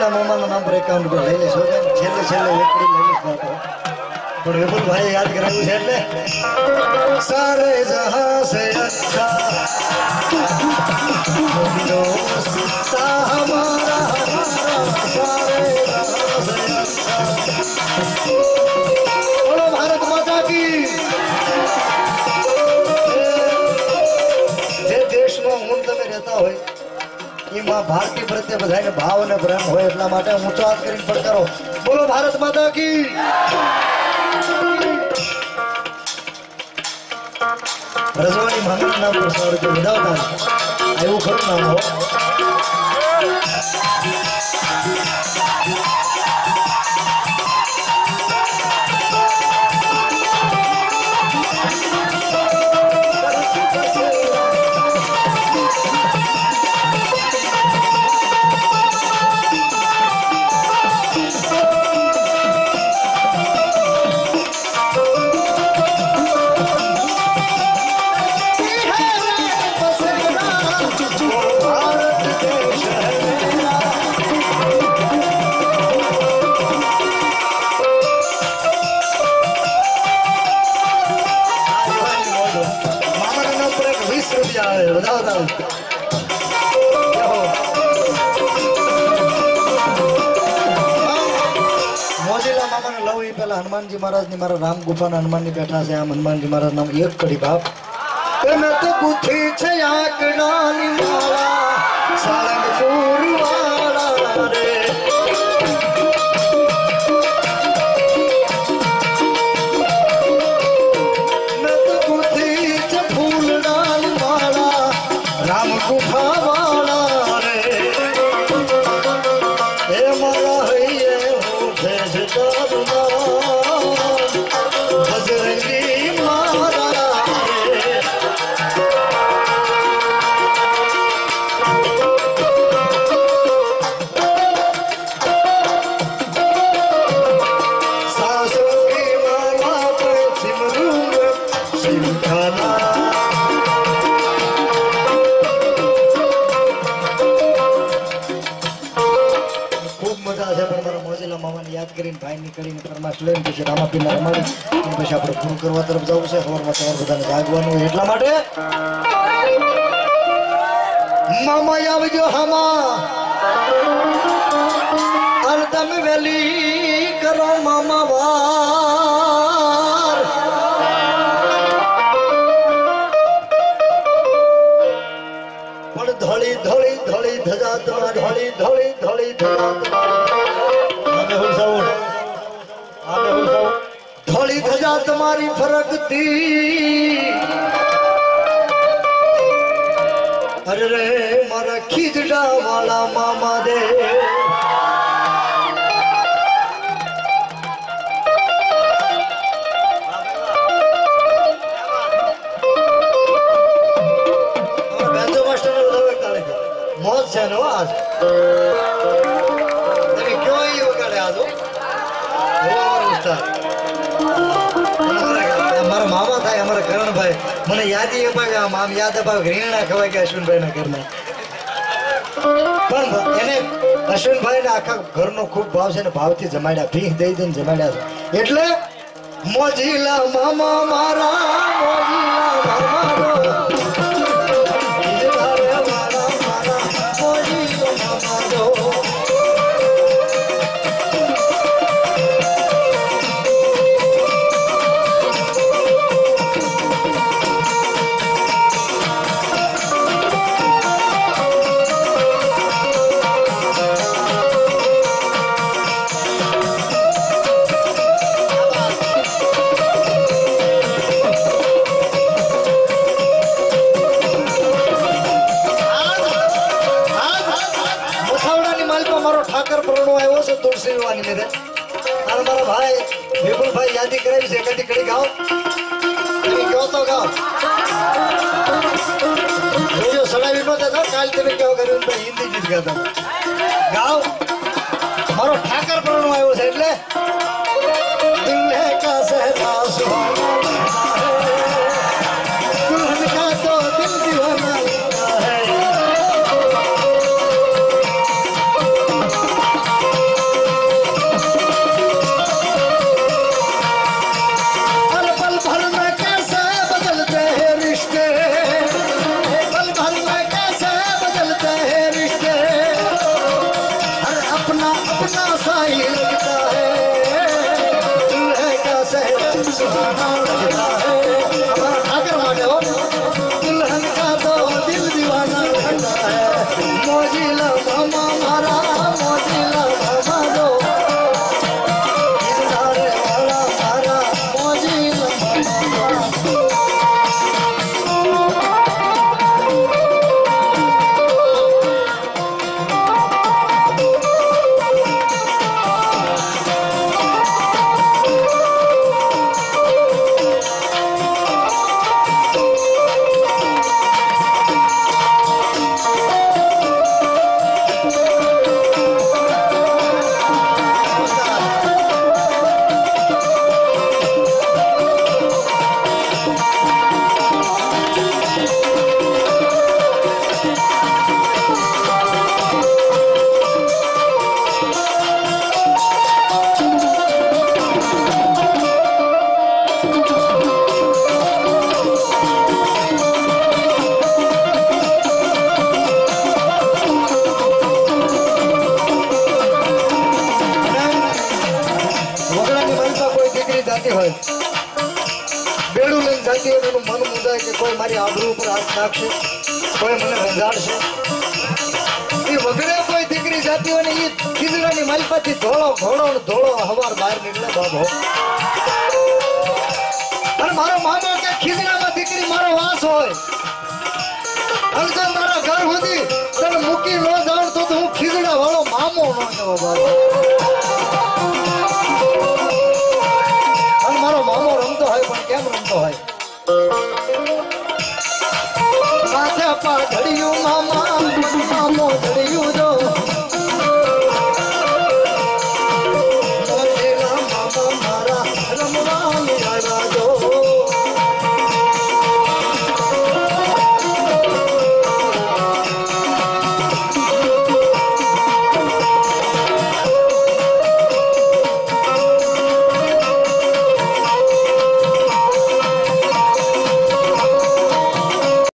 મોજીલા મામાના નામ પર એકાઉન્ટ પર લઈ લેશો છેલ્લે છેલ્લે એકડી લઈ લેશો પણ વિપુલભાઈ યાદ કરાવ્યું છે એટલે સારે જહાં સે અચ્છા દોસ્તા હમારા સારે જહાં સે અચ્છા બોલો ભારત માતા કી જે દેશમાં હું તમે રહેતા હોય એમાં ભારતીય પ્રત્યે બધાને ભાવ અને પ્રેમ હોય એટલા માટે ઊંચો હાથ કરીને પડકારો બોલો ભારત માતા કી રજવાડી માતાના નામ પર 100 રૂપિયા વિધાવતા એવું ખરું નામ હો हनुमान जी महाराज ने मारा राम गुफा हनुमान ने बैठा से आम हनुमान जी महाराज नाम एक कड़ी बाप मैं तो गुथी छे आकड़ानी माला सारंगपुर वाला रे मैं तो गुथी छे फूलडाली माला राम गुफा वाला रे ए मारा है उठे से दारुना भाई निकली परमाश लઈને પછી રામાપીરના રમાડી પછી આપણે પૂરું કરવા તરફ જવું છે સવારમાં તમારે બધાને જાગવાનું એટલા માટે મામા આવજો હામા અને તમે વેલી કરો મામા વાર પણ ધોળી ધોળી ધોળી ધજા તમારી ધોળી ધોળી ધોળી ધજા धोली धजा तुम्हारी फरक थी अरे रे मारा खींचड़ा वाला मामा दे बेंचो मास्टर मौज से नो आज क्यों ही वगाड़े आज हमारा मामा था हमारा करण भाई मैंने याद ही माम याद રીંગણા ખવાય કે અશ્વિનભાઈ ના ઘરમાં પણ એને અશ્વિનભાઈ ને આખા ઘરનો ખૂબ ભાવ છે ને ભાવથી જમાડ્યા ભીખ દઈ દઈને જમાડ્યા છે એટલે મોજીલા મામા મારા મોજીલા મામા भाई विपुल भाई यादी करे कदी कड़ी गाओ क्यों तो गाओ जो सड़ा विनोद था काल ते क्या करूं तो हिंदी गीत गाता गाओ मारो ठाकर प्रणो आयो છે એટલે दुल्हे का सहरा सुहाना दुल्हन का तो दिल दीवाना है सुहाना लगता है हमारा ठाकर माटे हो दुल्हन का तो दिल दीवाना लगता है मोजीला मामा मारा मोजीला मामा दो किनारे वाला मारा मोजीला मामा बेड़ू लઈને જાતી હોય એનું મન મુંજાય કે કોઈ મારી આબરૂ ઉપર હાથ નાખશે કોઈ મને રંજાડશે એ વગડે કોઈ દીકરી જાતી હોય ને એ ખીજડાની માલપાથી ધોળો ઘોડો ને ધોળો હવાર બહાર નીકળે બાબો અને મારો મામો કે ખીજડામાં દીકરી મારો વાસ હોય અને જો મારા ઘર સુધી તને મૂકી ન જાઉં તો હું ખીજડા વાળો મામો ન કહેવો બાબો મારો મામો રમતો હોય પણ કેમ રમતો હોય માથે પાઘ